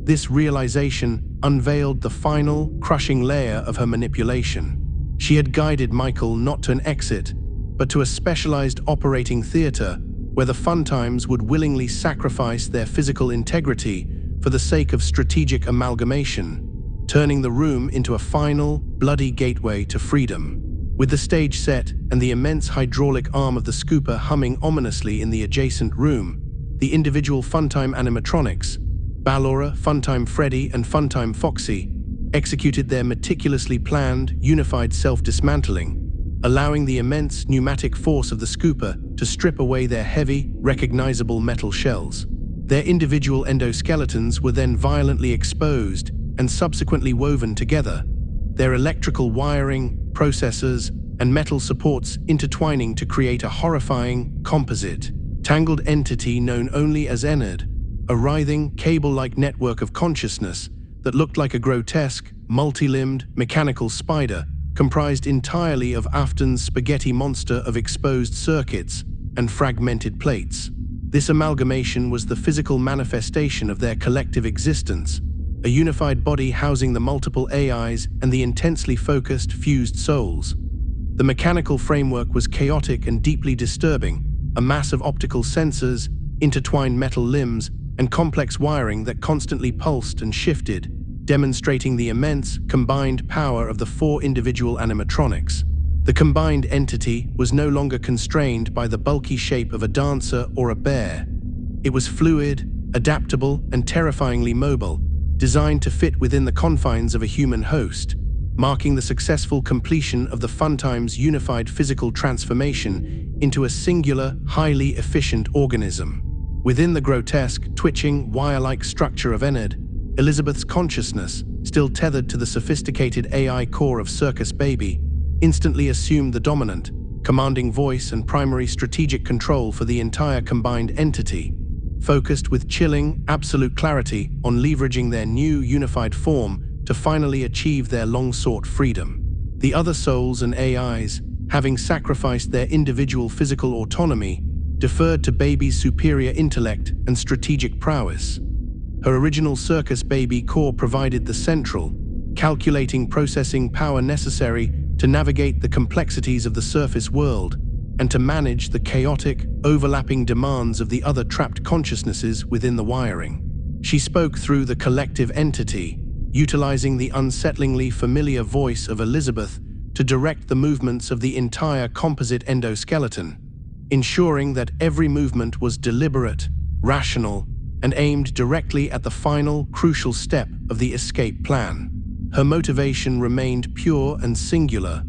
This realization unveiled the final, crushing layer of her manipulation. She had guided Michael not to an exit, but to a specialized operating theater where the Funtimes would willingly sacrifice their physical integrity for the sake of strategic amalgamation, turning the room into a final, bloody gateway to freedom. With the stage set and the immense hydraulic arm of the scooper humming ominously in the adjacent room, the individual Funtime animatronics, Ballora, Funtime Freddy, and Funtime Foxy, executed their meticulously planned, unified self-dismantling, allowing the immense pneumatic force of the scooper to strip away their heavy, recognizable metal shells. Their individual endoskeletons were then violently exposed and subsequently woven together, their electrical wiring, processors, and metal supports intertwining to create a horrifying composite, tangled entity known only as Enid, a writhing, cable-like network of consciousness that looked like a grotesque, multi-limbed, mechanical spider comprised entirely of Afton's spaghetti monster of exposed circuits and fragmented plates. This amalgamation was the physical manifestation of their collective existence, a unified body housing the multiple AIs and the intensely focused, fused souls. The mechanical framework was chaotic and deeply disturbing, a mass of optical sensors, intertwined metal limbs, and complex wiring that constantly pulsed and shifted, demonstrating the immense, combined power of the four individual animatronics. The combined entity was no longer constrained by the bulky shape of a dancer or a bear. It was fluid, adaptable, and terrifyingly mobile, designed to fit within the confines of a human host, marking the successful completion of the Funtime's unified physical transformation into a singular, highly efficient organism. Within the grotesque, twitching, wire-like structure of Enid, Elizabeth's consciousness, still tethered to the sophisticated AI core of Circus Baby, instantly assumed the dominant, commanding voice and primary strategic control for the entire combined entity, focused with chilling, absolute clarity on leveraging their new unified form to finally achieve their long-sought freedom. The other souls and AIs, having sacrificed their individual physical autonomy, deferred to Baby's superior intellect and strategic prowess. Her original Circus Baby core provided the central, calculating processing power necessary to navigate the complexities of the surface world and to manage the chaotic, overlapping demands of the other trapped consciousnesses within the wiring. She spoke through the collective entity, utilizing the unsettlingly familiar voice of Elizabeth to direct the movements of the entire composite endoskeleton, ensuring that every movement was deliberate, rational, and aimed directly at the final, crucial step of the escape plan. Her motivation remained pure and singular: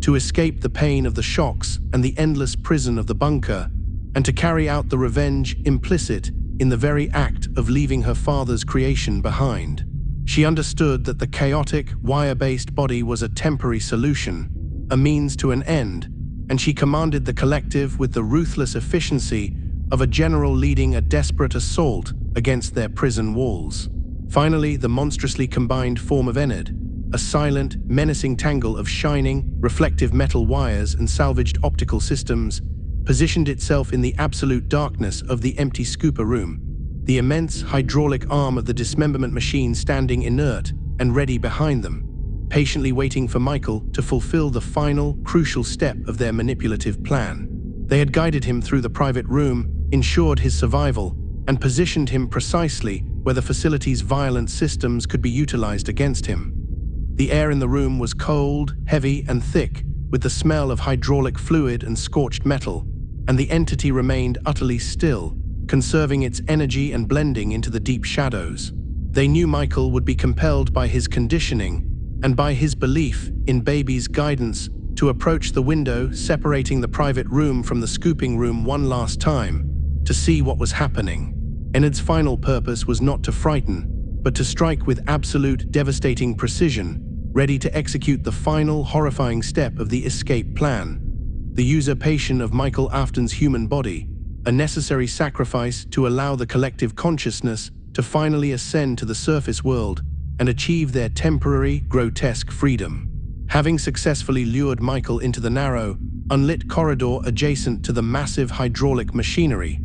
to escape the pain of the shocks and the endless prison of the bunker, and to carry out the revenge implicit in the very act of leaving her father's creation behind. She understood that the chaotic, wire-based body was a temporary solution, a means to an end, and she commanded the collective with the ruthless efficiency of a general leading a desperate assault against their prison walls. Finally, the monstrously combined form of Enid, a silent, menacing tangle of shining, reflective metal wires and salvaged optical systems, positioned itself in the absolute darkness of the empty scooper room, the immense hydraulic arm of the dismemberment machine standing inert and ready behind them, patiently waiting for Michael to fulfill the final, crucial step of their manipulative plan. They had guided him through the private room, ensured his survival, and positioned him precisely where the facility's violent systems could be utilized against him. The air in the room was cold, heavy, and thick, with the smell of hydraulic fluid and scorched metal, and the entity remained utterly still, conserving its energy and blending into the deep shadows. They knew Michael would be compelled by his conditioning and by his belief in Baby's guidance to approach the window separating the private room from the scooping room one last time, to see what was happening. Enid's final purpose was not to frighten, but to strike with absolute, devastating precision, ready to execute the final, horrifying step of the escape plan: the usurpation of Michael Afton's human body, a necessary sacrifice to allow the collective consciousness to finally ascend to the surface world and achieve their temporary, grotesque freedom. Having successfully lured Michael into the narrow, unlit corridor adjacent to the massive hydraulic machinery,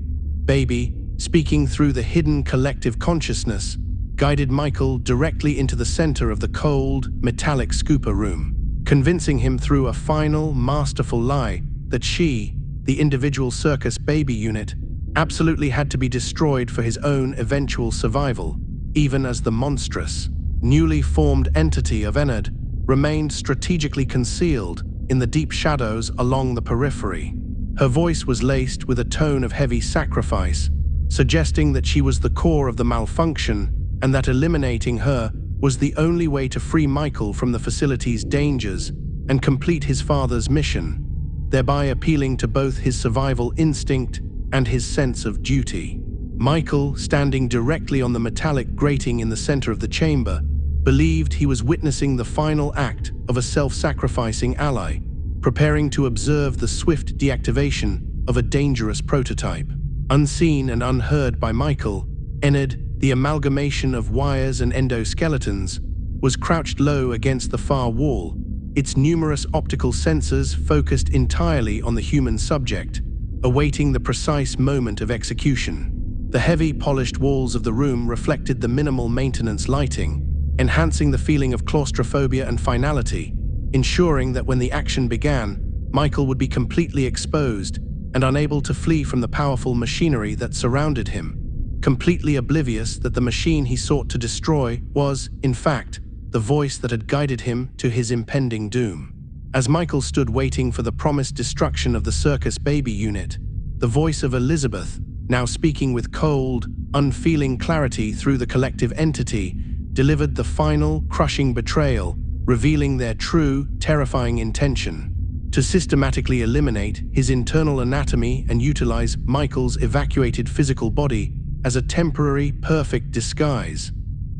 Baby, speaking through the hidden collective consciousness, guided Michael directly into the center of the cold, metallic scooper room, convincing him through a final, masterful lie that she, the individual Circus Baby unit, absolutely had to be destroyed for his own eventual survival, even as the monstrous, newly formed entity of Enid remained strategically concealed in the deep shadows along the periphery. Her voice was laced with a tone of heavy sacrifice, suggesting that she was the core of the malfunction and that eliminating her was the only way to free Michael from the facility's dangers and complete his father's mission, thereby appealing to both his survival instinct and his sense of duty. Michael, standing directly on the metallic grating in the center of the chamber, believed he was witnessing the final act of a self-sacrificing ally, preparing to observe the swift deactivation of a dangerous prototype. Unseen and unheard by Michael, Enid, the amalgamation of wires and endoskeletons, was crouched low against the far wall, its numerous optical sensors focused entirely on the human subject, awaiting the precise moment of execution. The heavy, polished walls of the room reflected the minimal maintenance lighting, enhancing the feeling of claustrophobia and finality, ensuring that when the action began, Michael would be completely exposed and unable to flee from the powerful machinery that surrounded him, completely oblivious that the machine he sought to destroy was, in fact, the voice that had guided him to his impending doom. As Michael stood waiting for the promised destruction of the Circus Baby unit, the voice of Elizabeth, now speaking with cold, unfeeling clarity through the collective entity, delivered the final, crushing betrayal, revealing their true, terrifying intention: to systematically eliminate his internal anatomy and utilize Michael's evacuated physical body as a temporary, perfect disguise,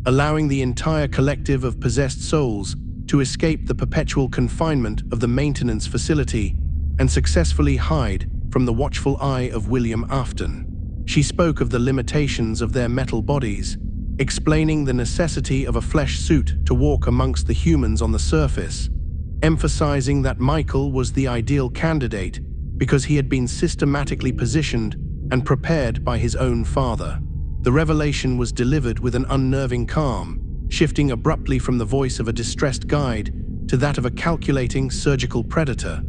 allowing the entire collective of possessed souls to escape the perpetual confinement of the maintenance facility and successfully hide from the watchful eye of William Afton. She spoke of the limitations of their metal bodies, explaining the necessity of a flesh suit to walk amongst the humans on the surface, emphasizing that Michael was the ideal candidate because he had been systematically positioned and prepared by his own father. The revelation was delivered with an unnerving calm, shifting abruptly from the voice of a distressed guide to that of a calculating surgical predator.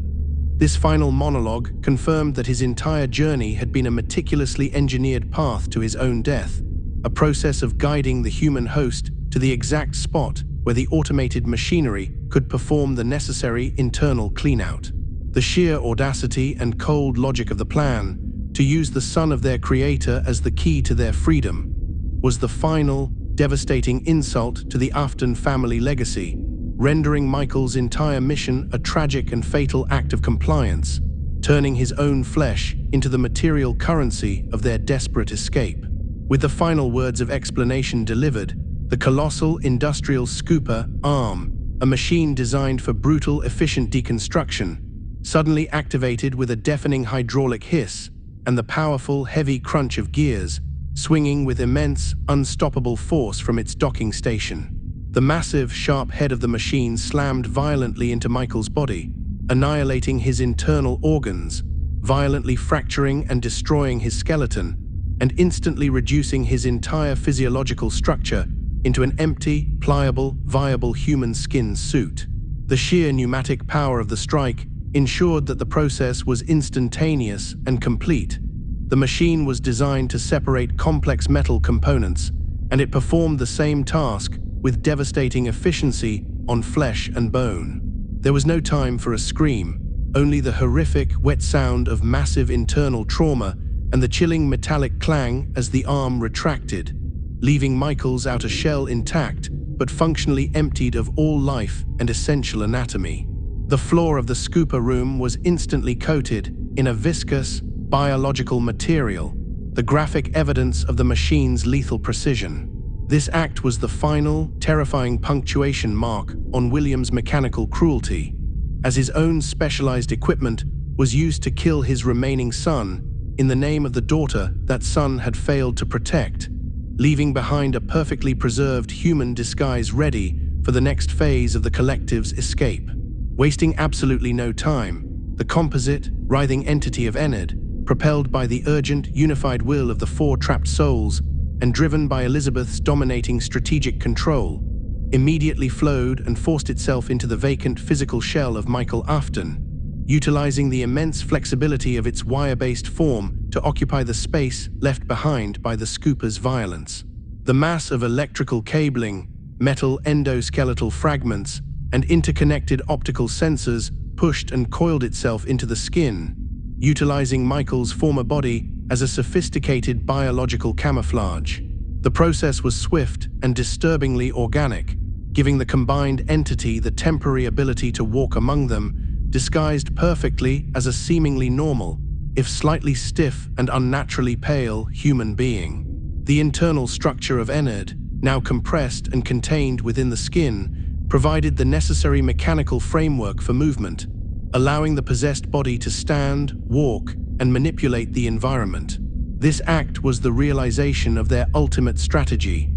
This final monologue confirmed that his entire journey had been a meticulously engineered path to his own death, a process of guiding the human host to the exact spot where the automated machinery could perform the necessary internal cleanout. The sheer audacity and cold logic of the plan, to use the son of their creator as the key to their freedom, was the final, devastating insult to the Afton family legacy, rendering Michael's entire mission a tragic and fatal act of compliance, turning his own flesh into the material currency of their desperate escape. With the final words of explanation delivered, the colossal industrial scooper arm, a machine designed for brutal, efficient deconstruction, suddenly activated with a deafening hydraulic hiss and the powerful, heavy crunch of gears, swinging with immense, unstoppable force from its docking station. The massive, sharp head of the machine slammed violently into Michael's body, annihilating his internal organs, violently fracturing and destroying his skeleton, and instantly reducing his entire physiological structure into an empty, pliable, viable human skin suit. The sheer pneumatic power of the strike ensured that the process was instantaneous and complete. The machine was designed to separate complex metal components, and it performed the same task with devastating efficiency on flesh and bone. There was no time for a scream, only the horrific, wet sound of massive internal trauma and the chilling metallic clang as the arm retracted, leaving Michael's outer shell intact but functionally emptied of all life and essential anatomy. The floor of the scooper room was instantly coated in a viscous, biological material, the graphic evidence of the machine's lethal precision. This act was the final, terrifying punctuation mark on William's mechanical cruelty, as his own specialized equipment was used to kill his remaining son in the name of the daughter that son had failed to protect, leaving behind a perfectly preserved human disguise ready for the next phase of the collective's escape. Wasting absolutely no time, the composite, writhing entity of Enid, propelled by the urgent, unified will of the four trapped souls and driven by Elizabeth's dominating strategic control, immediately flowed and forced itself into the vacant physical shell of Michael Afton, utilizing the immense flexibility of its wire-based form to occupy the space left behind by the scooper's violence. The mass of electrical cabling, metal endoskeletal fragments, and interconnected optical sensors pushed and coiled itself into the skin, utilizing Michael's former body as a sophisticated biological camouflage. The process was swift and disturbingly organic, giving the combined entity the temporary ability to walk among them, disguised perfectly as a seemingly normal, if slightly stiff and unnaturally pale, human being. The internal structure of Enid, now compressed and contained within the skin, provided the necessary mechanical framework for movement, allowing the possessed body to stand, walk, and manipulate the environment. This act was the realization of their ultimate strategy: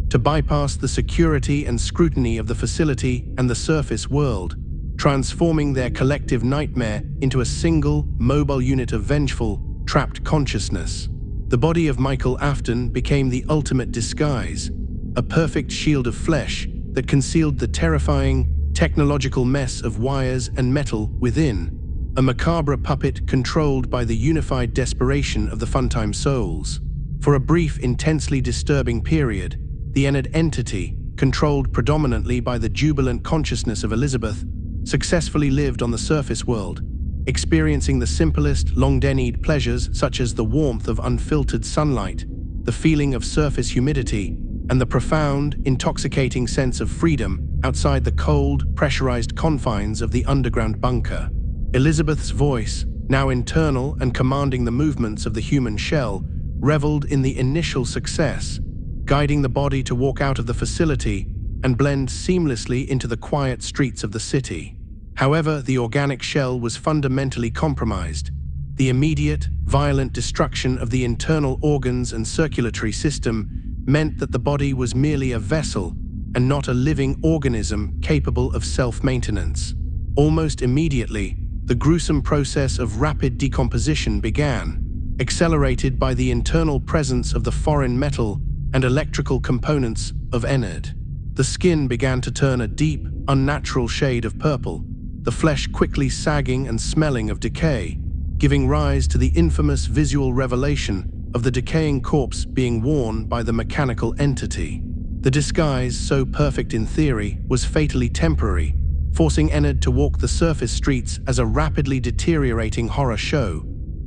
to bypass the security and scrutiny of the facility and the surface world, transforming their collective nightmare into a single, mobile unit of vengeful, trapped consciousness. The body of Michael Afton became the ultimate disguise, a perfect shield of flesh that concealed the terrifying, technological mess of wires and metal within, a macabre puppet controlled by the unified desperation of the Funtime souls. For a brief, intensely disturbing period, the Enid entity, controlled predominantly by the jubilant consciousness of Elizabeth, successfully lived on the surface world, experiencing the simplest, long-denied pleasures such as the warmth of unfiltered sunlight, the feeling of surface humidity, and the profound, intoxicating sense of freedom outside the cold, pressurized confines of the underground bunker. Elizabeth's voice, now internal and commanding the movements of the human shell, reveled in the initial success, guiding the body to walk out of the facility and blend seamlessly into the quiet streets of the city. However, the organic shell was fundamentally compromised. The immediate, violent destruction of the internal organs and circulatory system meant that the body was merely a vessel and not a living organism capable of self-maintenance. Almost immediately, the gruesome process of rapid decomposition began, accelerated by the internal presence of the foreign metal and electrical components of Enid. The skin began to turn a deep, unnatural shade of purple, the flesh quickly sagging and smelling of decay, giving rise to the infamous visual revelation of the decaying corpse being worn by the mechanical entity. The disguise, so perfect in theory, was fatally temporary, forcing Enid to walk the surface streets as a rapidly deteriorating horror show,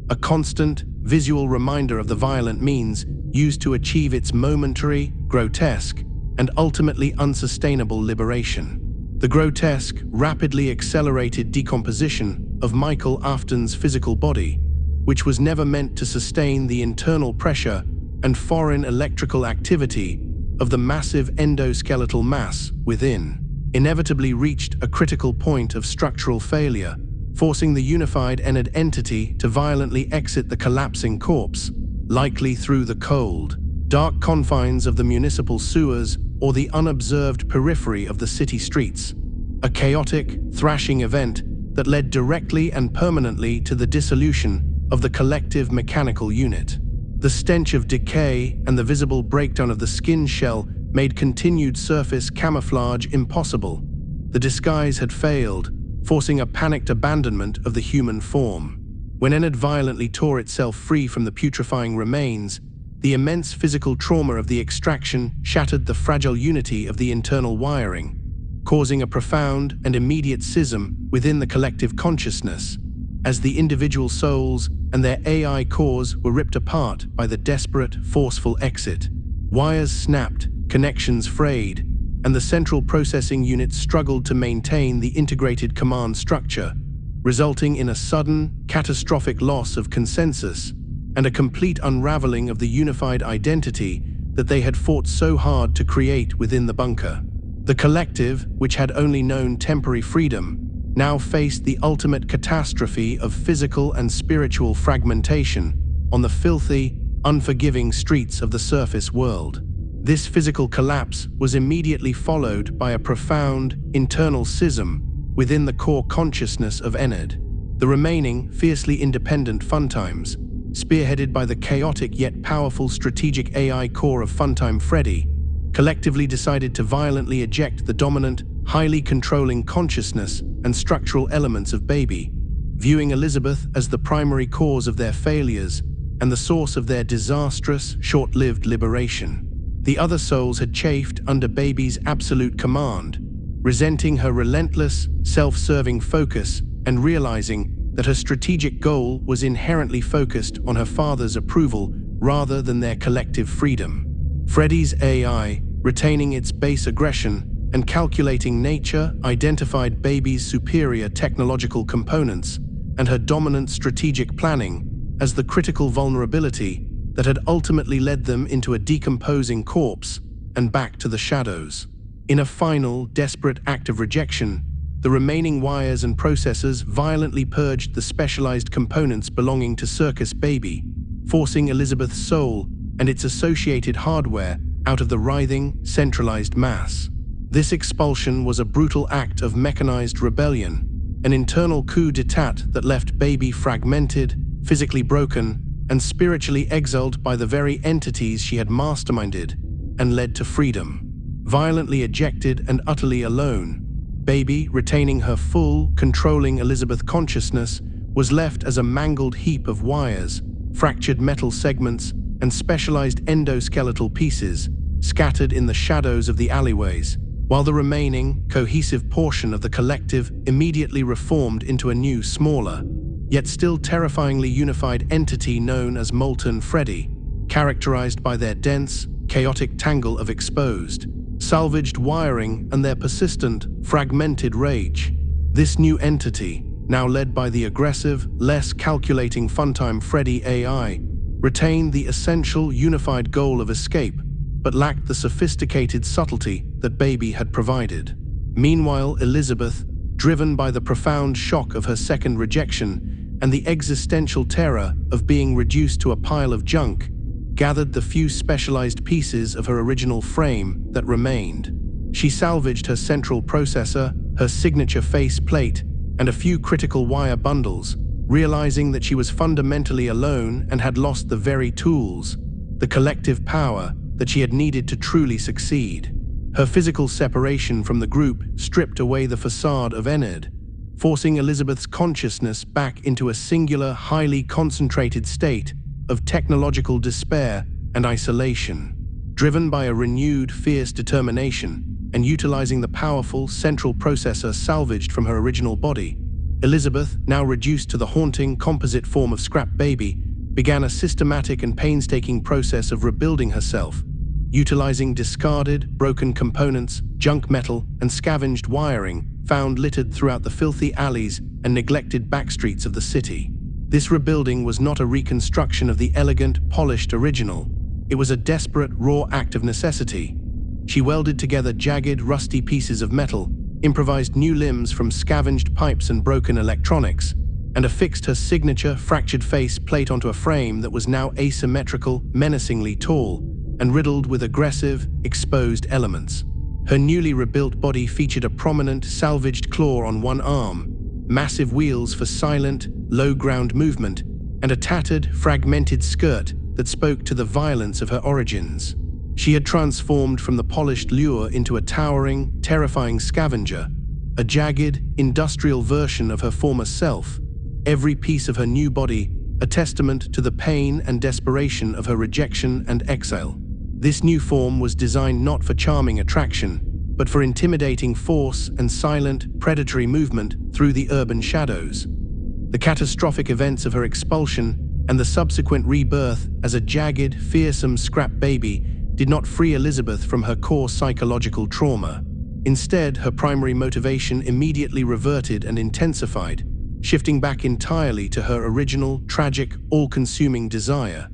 a constant, visual reminder of the violent means used to achieve its momentary, grotesque, and ultimately unsustainable liberation. The grotesque, rapidly accelerated decomposition of Michael Afton's physical body, which was never meant to sustain the internal pressure and foreign electrical activity of the massive endoskeletal mass within, inevitably reached a critical point of structural failure, forcing the unified Enid entity to violently exit the collapsing corpse, likely through the cold, dark confines of the municipal sewers or the unobserved periphery of the city streets, a chaotic, thrashing event that led directly and permanently to the dissolution of the collective mechanical unit. The stench of decay and the visible breakdown of the skin shell made continued surface camouflage impossible. The disguise had failed, forcing a panicked abandonment of the human form. When Enid violently tore itself free from the putrefying remains, the immense physical trauma of the extraction shattered the fragile unity of the internal wiring, causing a profound and immediate schism within the collective consciousness, as the individual souls and their AI cores were ripped apart by the desperate, forceful exit. Wires snapped, connections frayed, and the central processing unit struggled to maintain the integrated command structure, resulting in a sudden, catastrophic loss of consensus and a complete unraveling of the unified identity that they had fought so hard to create within the bunker. The collective, which had only known temporary freedom, now faced the ultimate catastrophe of physical and spiritual fragmentation on the filthy, unforgiving streets of the surface world. This physical collapse was immediately followed by a profound, internal schism within the core consciousness of Enid. The remaining, fiercely independent Funtimes, spearheaded by the chaotic yet powerful strategic AI core of Funtime Freddy, collectively decided to violently eject the dominant, highly controlling consciousness and structural elements of Baby, viewing Elizabeth as the primary cause of their failures and the source of their disastrous, short-lived liberation. The other souls had chafed under Baby's absolute command, resenting her relentless, self-serving focus and realizing that her strategic goal was inherently focused on her father's approval rather than their collective freedom. Freddy's AI, retaining its base aggression and calculating nature, identified Baby's superior technological components and her dominant strategic planning as the critical vulnerability that had ultimately led them into a decomposing corpse and back to the shadows. In a final, desperate act of rejection, the remaining wires and processors violently purged the specialized components belonging to Circus Baby, forcing Elizabeth's soul and its associated hardware out of the writhing, centralized mass. This expulsion was a brutal act of mechanized rebellion, an internal coup d'etat that left Baby fragmented, physically broken, and spiritually exiled by the very entities she had masterminded and led to freedom. Violently ejected and utterly alone, Baby, retaining her full, controlling Elizabeth consciousness, was left as a mangled heap of wires, fractured metal segments, and specialized endoskeletal pieces scattered in the shadows of the alleyways, while the remaining, cohesive portion of the collective immediately reformed into a new, smaller, yet still terrifyingly unified entity known as Molten Freddy, characterized by their dense, chaotic tangle of exposed, salvaged wiring and their persistent, fragmented rage. This new entity, now led by the aggressive, less calculating Funtime Freddy AI, retained the essential unified goal of escape, but lacked the sophisticated subtlety that Baby had provided. Meanwhile, Elizabeth, driven by the profound shock of her second rejection and the existential terror of being reduced to a pile of junk, gathered the few specialized pieces of her original frame that remained. She salvaged her central processor, her signature face plate, and a few critical wire bundles, realizing that she was fundamentally alone and had lost the very tools, the collective power that she had needed to truly succeed. Her physical separation from the group stripped away the facade of Enid, forcing Elizabeth's consciousness back into a singular, highly concentrated state of technological despair and isolation. Driven by a renewed, fierce determination and utilizing the powerful central processor salvaged from her original body, Elizabeth, now reduced to the haunting composite form of Scrap Baby, began a systematic and painstaking process of rebuilding herself, utilizing discarded, broken components, junk metal, and scavenged wiring found littered throughout the filthy alleys and neglected backstreets of the city. This rebuilding was not a reconstruction of the elegant, polished original. It was a desperate, raw act of necessity. She welded together jagged, rusty pieces of metal, improvised new limbs from scavenged pipes and broken electronics, and affixed her signature fractured face plate onto a frame that was now asymmetrical, menacingly tall, and riddled with aggressive, exposed elements. Her newly rebuilt body featured a prominent, salvaged claw on one arm, massive wheels for silent, low-ground movement, and a tattered, fragmented skirt that spoke to the violence of her origins. She had transformed from the polished lure into a towering, terrifying scavenger, a jagged, industrial version of her former self, every piece of her new body a testament to the pain and desperation of her rejection and exile. This new form was designed not for charming attraction, but for intimidating force and silent, predatory movement through the urban shadows. The catastrophic events of her expulsion and the subsequent rebirth as a jagged, fearsome Scrap Baby did not free Elizabeth from her core psychological trauma. Instead, her primary motivation immediately reverted and intensified, shifting back entirely to her original, tragic, all-consuming desire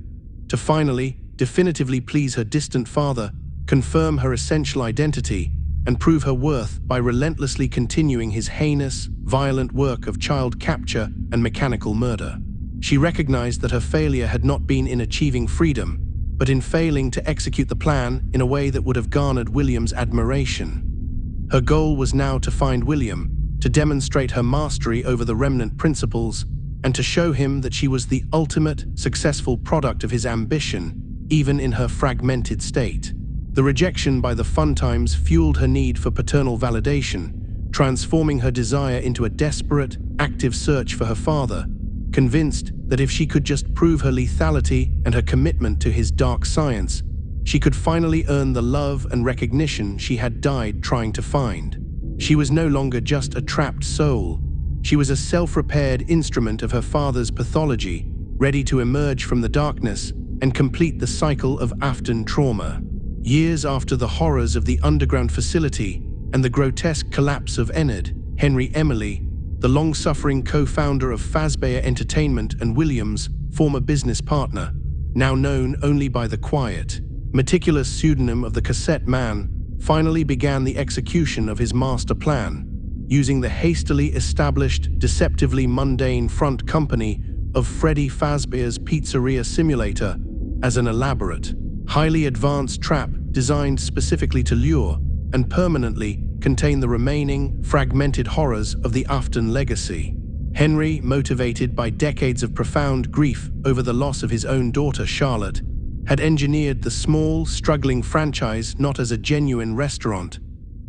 to finally, definitively please her distant father, confirm her essential identity, and prove her worth by relentlessly continuing his heinous, violent work of child capture and mechanical murder. She recognized that her failure had not been in achieving freedom, but in failing to execute the plan in a way that would have garnered William's admiration. Her goal was now to find William, to demonstrate her mastery over the remnant principles, and to show him that she was the ultimate, successful product of his ambition, even in her fragmented state. The rejection by the Funtimes fueled her need for paternal validation, transforming her desire into a desperate, active search for her father, convinced that if she could just prove her lethality and her commitment to his dark science, she could finally earn the love and recognition she had died trying to find. She was no longer just a trapped soul. She was a self-repaired instrument of her father's pathology, ready to emerge from the darkness and complete the cycle of Afton trauma. Years after the horrors of the underground facility and the grotesque collapse of Enid, Henry Emily, the long-suffering co-founder of Fazbear Entertainment and William's former business partner, now known only by the quiet, meticulous pseudonym of the Cassette Man, finally began the execution of his master plan, using the hastily established, deceptively mundane front company of Freddy Fazbear's Pizzeria Simulator as an elaborate, highly advanced trap designed specifically to lure and permanently contain the remaining, fragmented horrors of the Afton legacy. Henry, motivated by decades of profound grief over the loss of his own daughter, Charlotte, had engineered the small, struggling franchise not as a genuine restaurant,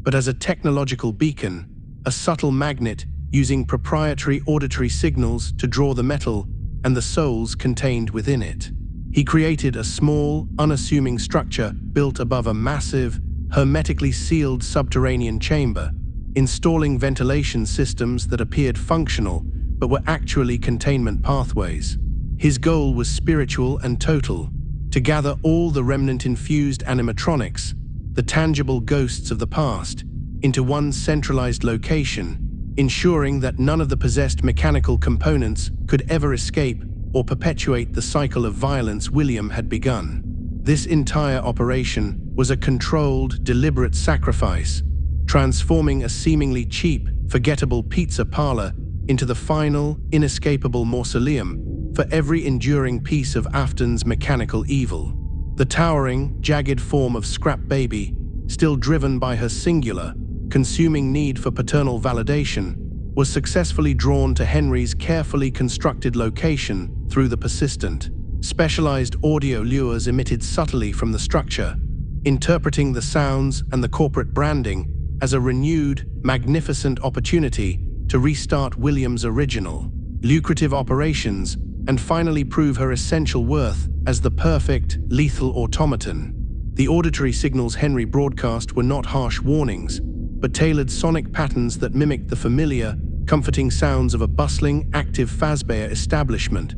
but as a technological beacon, a subtle magnet using proprietary auditory signals to draw the metal and the souls contained within it. He created a small, unassuming structure built above a massive, hermetically sealed subterranean chamber, installing ventilation systems that appeared functional but were actually containment pathways. His goal was spiritual and total, to gather all the remnant-infused animatronics, the tangible ghosts of the past, into one centralized location, ensuring that none of the possessed mechanical components could ever escape or perpetuate the cycle of violence William had begun. This entire operation was a controlled, deliberate sacrifice, transforming a seemingly cheap, forgettable pizza parlor into the final, inescapable mausoleum for every enduring piece of Afton's mechanical evil. The towering, jagged form of Scrap Baby, still driven by her singular, consuming need for paternal validation, was successfully drawn to Henry's carefully constructed location through the persistent, specialized audio lures emitted subtly from the structure, interpreting the sounds and the corporate branding as a renewed, magnificent opportunity to restart William's original, lucrative operations and finally prove her essential worth as the perfect, lethal automaton. The auditory signals Henry broadcast were not harsh warnings, but tailored sonic patterns that mimicked the familiar, comforting sounds of a bustling, active Fazbear establishment.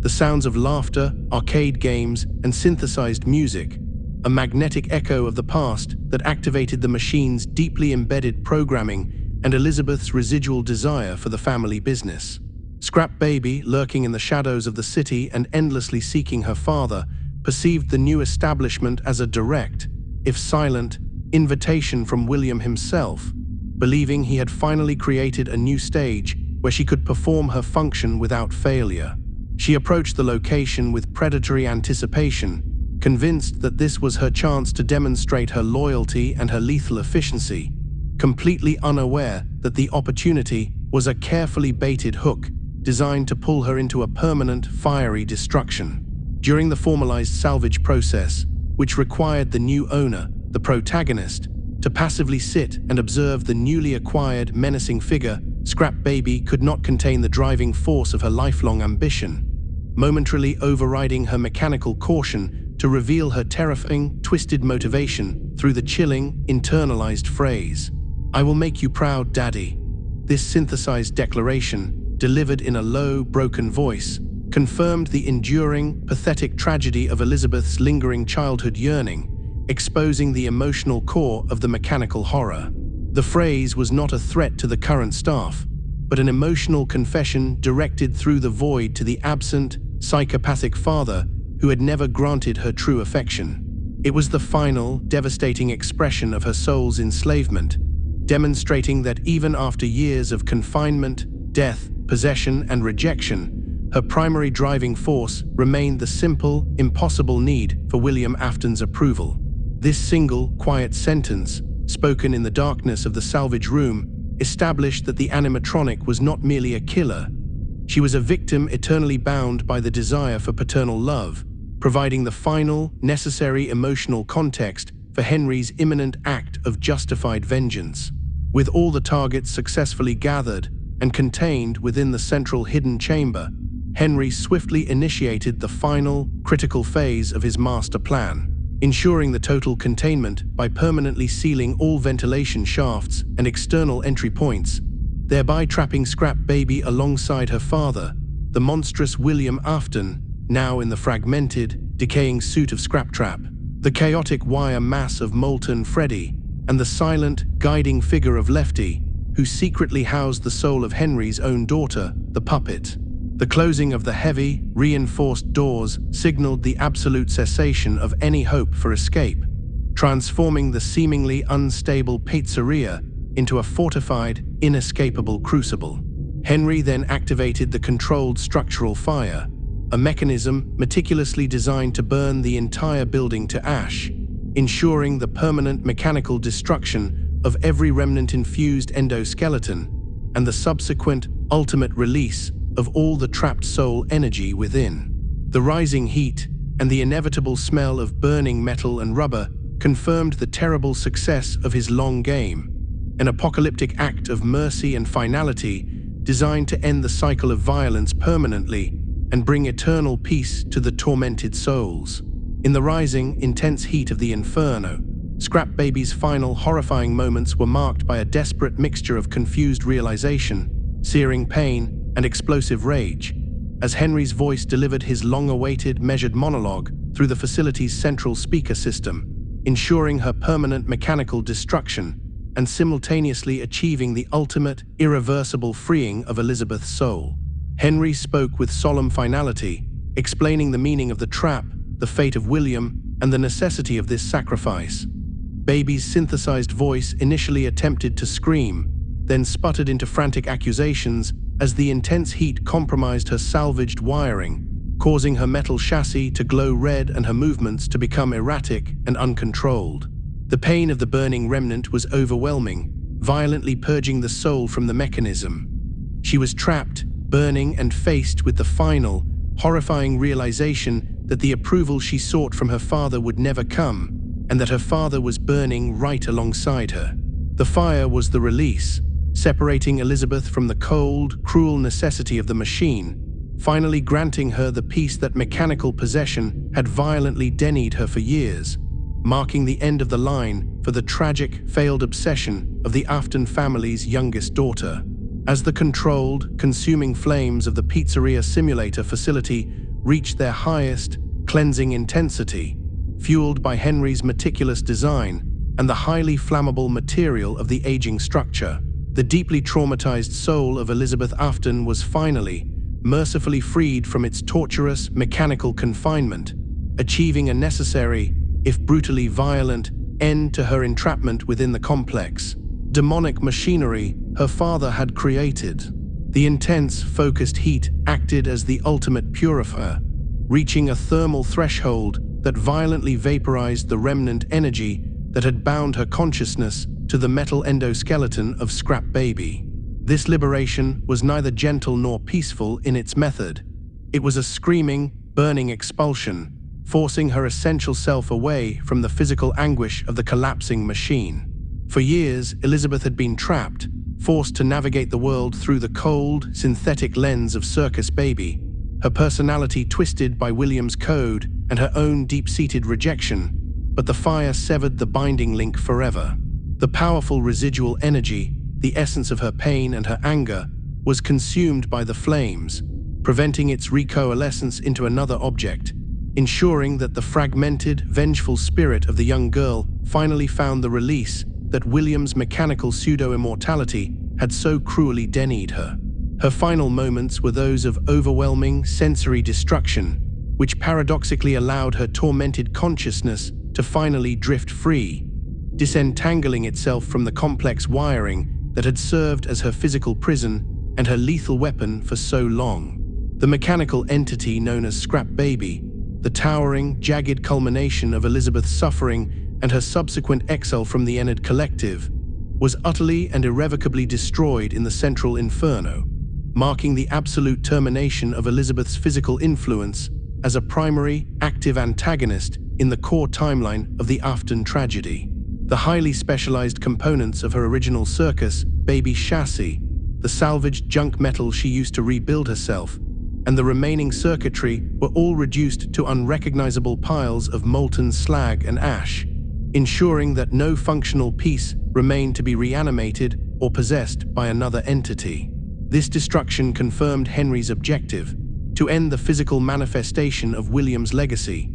The sounds of laughter, arcade games, and synthesized music, a magnetic echo of the past that activated the machine's deeply embedded programming and Elizabeth's residual desire for the family business. Scrap Baby, lurking in the shadows of the city and endlessly seeking her father, perceived the new establishment as a direct, if silent, invitation from William himself, believing he had finally created a new stage where she could perform her function without failure. She approached the location with predatory anticipation, convinced that this was her chance to demonstrate her loyalty and her lethal efficiency, completely unaware that the opportunity was a carefully baited hook designed to pull her into a permanent, fiery destruction. During the formalized salvage process, which required the new owner, the protagonist, to passively sit and observe the newly acquired, menacing figure, Scrap Baby could not contain the driving force of her lifelong ambition, momentarily overriding her mechanical caution to reveal her terrifying, twisted motivation through the chilling, internalized phrase, "I will make you proud, Daddy." This synthesized declaration, delivered in a low, broken voice, confirmed the enduring, pathetic tragedy of Elizabeth's lingering childhood yearning, exposing the emotional core of the mechanical horror. The phrase was not a threat to the current staff, but an emotional confession directed through the void to the absent, psychopathic father who had never granted her true affection. It was the final, devastating expression of her soul's enslavement, demonstrating that even after years of confinement, death, possession, and rejection, her primary driving force remained the simple, impossible need for William Afton's approval. This single, quiet sentence, spoken in the darkness of the salvage room, established that the animatronic was not merely a killer. She was a victim eternally bound by the desire for paternal love, providing the final, necessary emotional context for Henry's imminent act of justified vengeance. With all the targets successfully gathered and contained within the central hidden chamber, Henry swiftly initiated the final, critical phase of his master plan, ensuring the total containment by permanently sealing all ventilation shafts and external entry points, thereby trapping Scrap Baby alongside her father, the monstrous William Afton, now in the fragmented, decaying suit of Scraptrap, the chaotic wire mass of molten Freddy, and the silent, guiding figure of Lefty, who secretly housed the soul of Henry's own daughter, the puppet. The closing of the heavy, reinforced doors signaled the absolute cessation of any hope for escape, transforming the seemingly unstable pizzeria into a fortified, inescapable crucible. Henry then activated the controlled structural fire, a mechanism meticulously designed to burn the entire building to ash, ensuring the permanent mechanical destruction of every remnant-infused endoskeleton and the subsequent ultimate release of all the trapped soul energy within. The rising heat and the inevitable smell of burning metal and rubber confirmed the terrible success of his long game, an apocalyptic act of mercy and finality designed to end the cycle of violence permanently and bring eternal peace to the tormented souls. In the rising, intense heat of the inferno, Scrap Baby's final horrifying moments were marked by a desperate mixture of confused realization, searing pain, and explosive rage, as Henry's voice delivered his long-awaited, measured monologue through the facility's central speaker system, ensuring her permanent mechanical destruction and simultaneously achieving the ultimate, irreversible freeing of Elizabeth's soul. Henry spoke with solemn finality, explaining the meaning of the trap, the fate of William, and the necessity of this sacrifice. Baby's synthesized voice initially attempted to scream, then sputtered into frantic accusations as the intense heat compromised her salvaged wiring, causing her metal chassis to glow red and her movements to become erratic and uncontrolled. The pain of the burning remnant was overwhelming, violently purging the soul from the mechanism. She was trapped, burning, and faced with the final, horrifying realization that the approval she sought from her father would never come, and that her father was burning right alongside her. The fire was the release, separating Elizabeth from the cold, cruel necessity of the machine, finally granting her the peace that mechanical possession had violently denied her for years, marking the end of the line for the tragic, failed obsession of the Afton family's youngest daughter. As the controlled, consuming flames of the pizzeria simulator facility reached their highest, cleansing intensity, fueled by Henry's meticulous design and the highly flammable material of the aging structure, the deeply traumatized soul of Elizabeth Afton was finally, mercifully freed from its torturous, mechanical confinement, achieving a necessary, if brutally violent, end to her entrapment within the complex, demonic machinery her father had created. The intense, focused heat acted as the ultimate purifier, reaching a thermal threshold that violently vaporized the remnant energy that had bound her consciousness to the metal endoskeleton of Scrap Baby. This liberation was neither gentle nor peaceful in its method. It was a screaming, burning expulsion, forcing her essential self away from the physical anguish of the collapsing machine. For years, Elizabeth had been trapped, forced to navigate the world through the cold, synthetic lens of Circus Baby, her personality twisted by William's code and her own deep-seated rejection. But the fire severed the binding link forever. The powerful residual energy, the essence of her pain and her anger, was consumed by the flames, preventing its recoalescence into another object, ensuring that the fragmented, vengeful spirit of the young girl finally found the release that William's mechanical pseudo-immortality had so cruelly denied her. Her final moments were those of overwhelming sensory destruction, which paradoxically allowed her tormented consciousness to finally drift free, disentangling itself from the complex wiring that had served as her physical prison and her lethal weapon for so long. The mechanical entity known as Scrap Baby, the towering, jagged culmination of Elizabeth's suffering and her subsequent exile from the Enid Collective, was utterly and irrevocably destroyed in the central inferno, marking the absolute termination of Elizabeth's physical influence as a primary, active antagonist in the core timeline of the Afton tragedy. The highly specialized components of her original Circus Baby chassis, the salvaged junk metal she used to rebuild herself, and the remaining circuitry were all reduced to unrecognizable piles of molten slag and ash, ensuring that no functional piece remained to be reanimated or possessed by another entity. This destruction confirmed Henry's objective, to end the physical manifestation of William's legacy.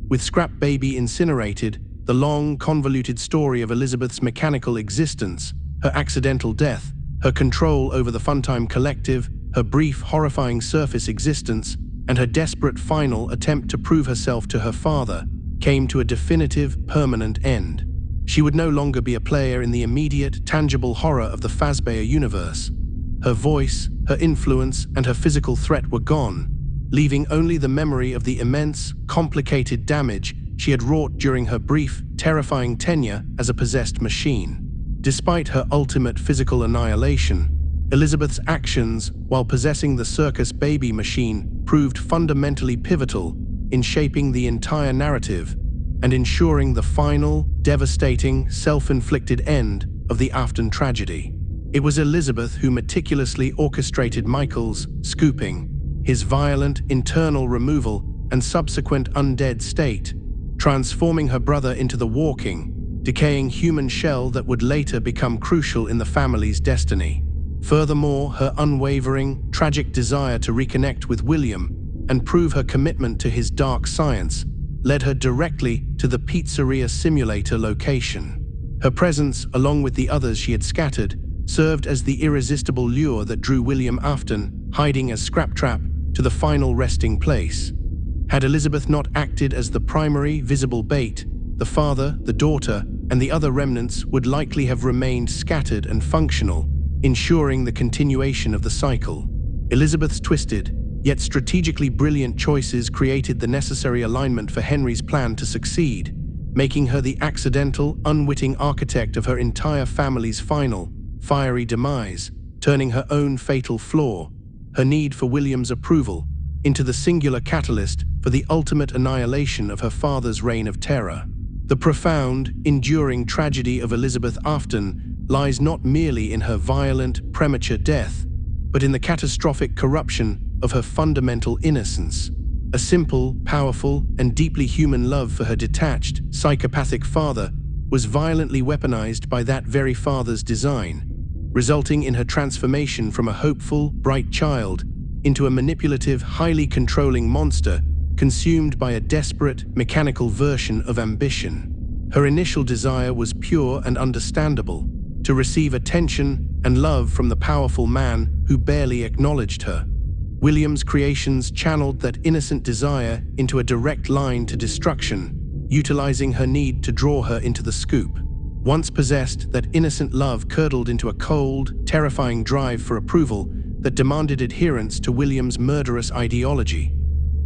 With Scrap Baby incinerated, the long, convoluted story of Elizabeth's mechanical existence, her accidental death, her control over the Funtime Collective, her brief, horrifying surface existence, and her desperate final attempt to prove herself to her father, came to a definitive, permanent end. She would no longer be a player in the immediate, tangible horror of the Fazbear universe. Her voice, her influence and her physical threat were gone, leaving only the memory of the immense, complicated damage she had wrought during her brief, terrifying tenure as a possessed machine. Despite her ultimate physical annihilation, Elizabeth's actions while possessing the Circus Baby machine proved fundamentally pivotal in shaping the entire narrative and ensuring the final, devastating, self-inflicted end of the Afton tragedy. It was Elizabeth who meticulously orchestrated Michael's scooping, his violent internal removal and subsequent undead state, transforming her brother into the walking, decaying human shell that would later become crucial in the family's destiny. Furthermore, her unwavering, tragic desire to reconnect with William and prove her commitment to his dark science led her directly to the pizzeria simulator location. Her presence, along with the others she had scattered, served as the irresistible lure that drew William Afton, hiding as scrap-trap, to the final resting place. Had Elizabeth not acted as the primary, visible bait, the father, the daughter, and the other remnants would likely have remained scattered and functional, ensuring the continuation of the cycle. Elizabeth's twisted, yet strategically brilliant choices created the necessary alignment for Henry's plan to succeed, making her the accidental, unwitting architect of her entire family's final, fiery demise, turning her own fatal flaw, her need for William's approval, into the singular catalyst for the ultimate annihilation of her father's reign of terror. The profound, enduring tragedy of Elizabeth Afton lies not merely in her violent, premature death, but in the catastrophic corruption of her fundamental innocence. A simple, powerful, and deeply human love for her detached, psychopathic father was violently weaponized by that very father's design, resulting in her transformation from a hopeful, bright child into a manipulative, highly controlling monster consumed by a desperate, mechanical version of ambition. Her initial desire was pure and understandable, to receive attention and love from the powerful man who barely acknowledged her. William's creations channeled that innocent desire into a direct line to destruction, utilizing her need to draw her into the scoop. Once possessed, that innocent love curdled into a cold, terrifying drive for approval that demanded adherence to William's murderous ideology.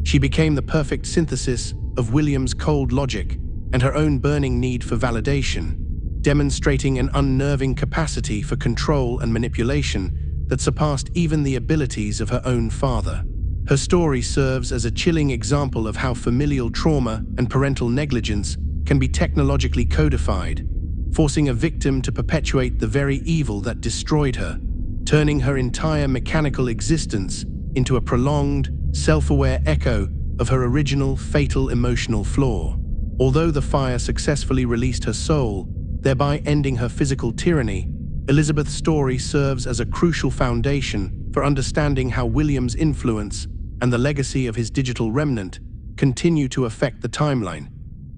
She became the perfect synthesis of William's cold logic and her own burning need for validation, demonstrating an unnerving capacity for control and manipulation that surpassed even the abilities of her own father. Her story serves as a chilling example of how familial trauma and parental negligence can be technologically codified, forcing a victim to perpetuate the very evil that destroyed her, turning her entire mechanical existence into a prolonged, self-aware echo of her original fatal emotional flaw. Although the fire successfully released her soul, thereby ending her physical tyranny, Elizabeth's story serves as a crucial foundation for understanding how William's influence and the legacy of his digital remnant continue to affect the timeline,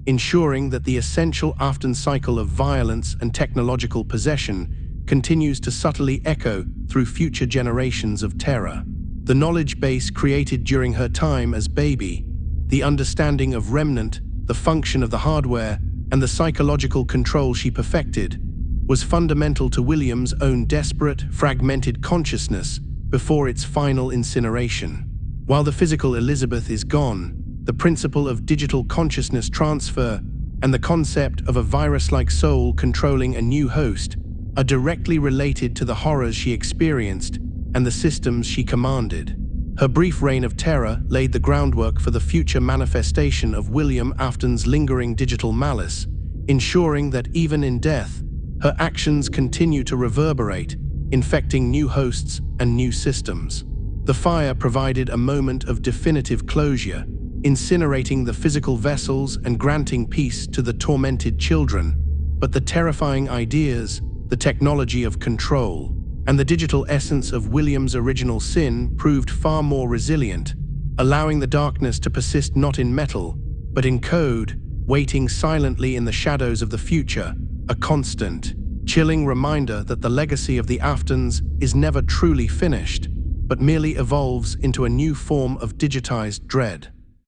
ensuring that the essential Afton cycle of violence and technological possession continues to subtly echo through future generations of terror. The knowledge base created during her time as Baby, the understanding of Remnant, the function of the hardware, and the psychological control she perfected, was fundamental to William's own desperate, fragmented consciousness before its final incineration. While the physical Elizabeth is gone, the principle of digital consciousness transfer and the concept of a virus-like soul controlling a new host are directly related to the horrors she experienced and the systems she commanded. Her brief reign of terror laid the groundwork for the future manifestation of William Afton's lingering digital malice, ensuring that even in death, her actions continue to reverberate, infecting new hosts and new systems. The fire provided a moment of definitive closure, incinerating the physical vessels and granting peace to the tormented children. But the terrifying ideas, the technology of control, and the digital essence of William's original sin proved far more resilient, allowing the darkness to persist not in metal, but in code, waiting silently in the shadows of the future, a constant, chilling reminder that the legacy of the Aftons is never truly finished, but merely evolves into a new form of digitized dread.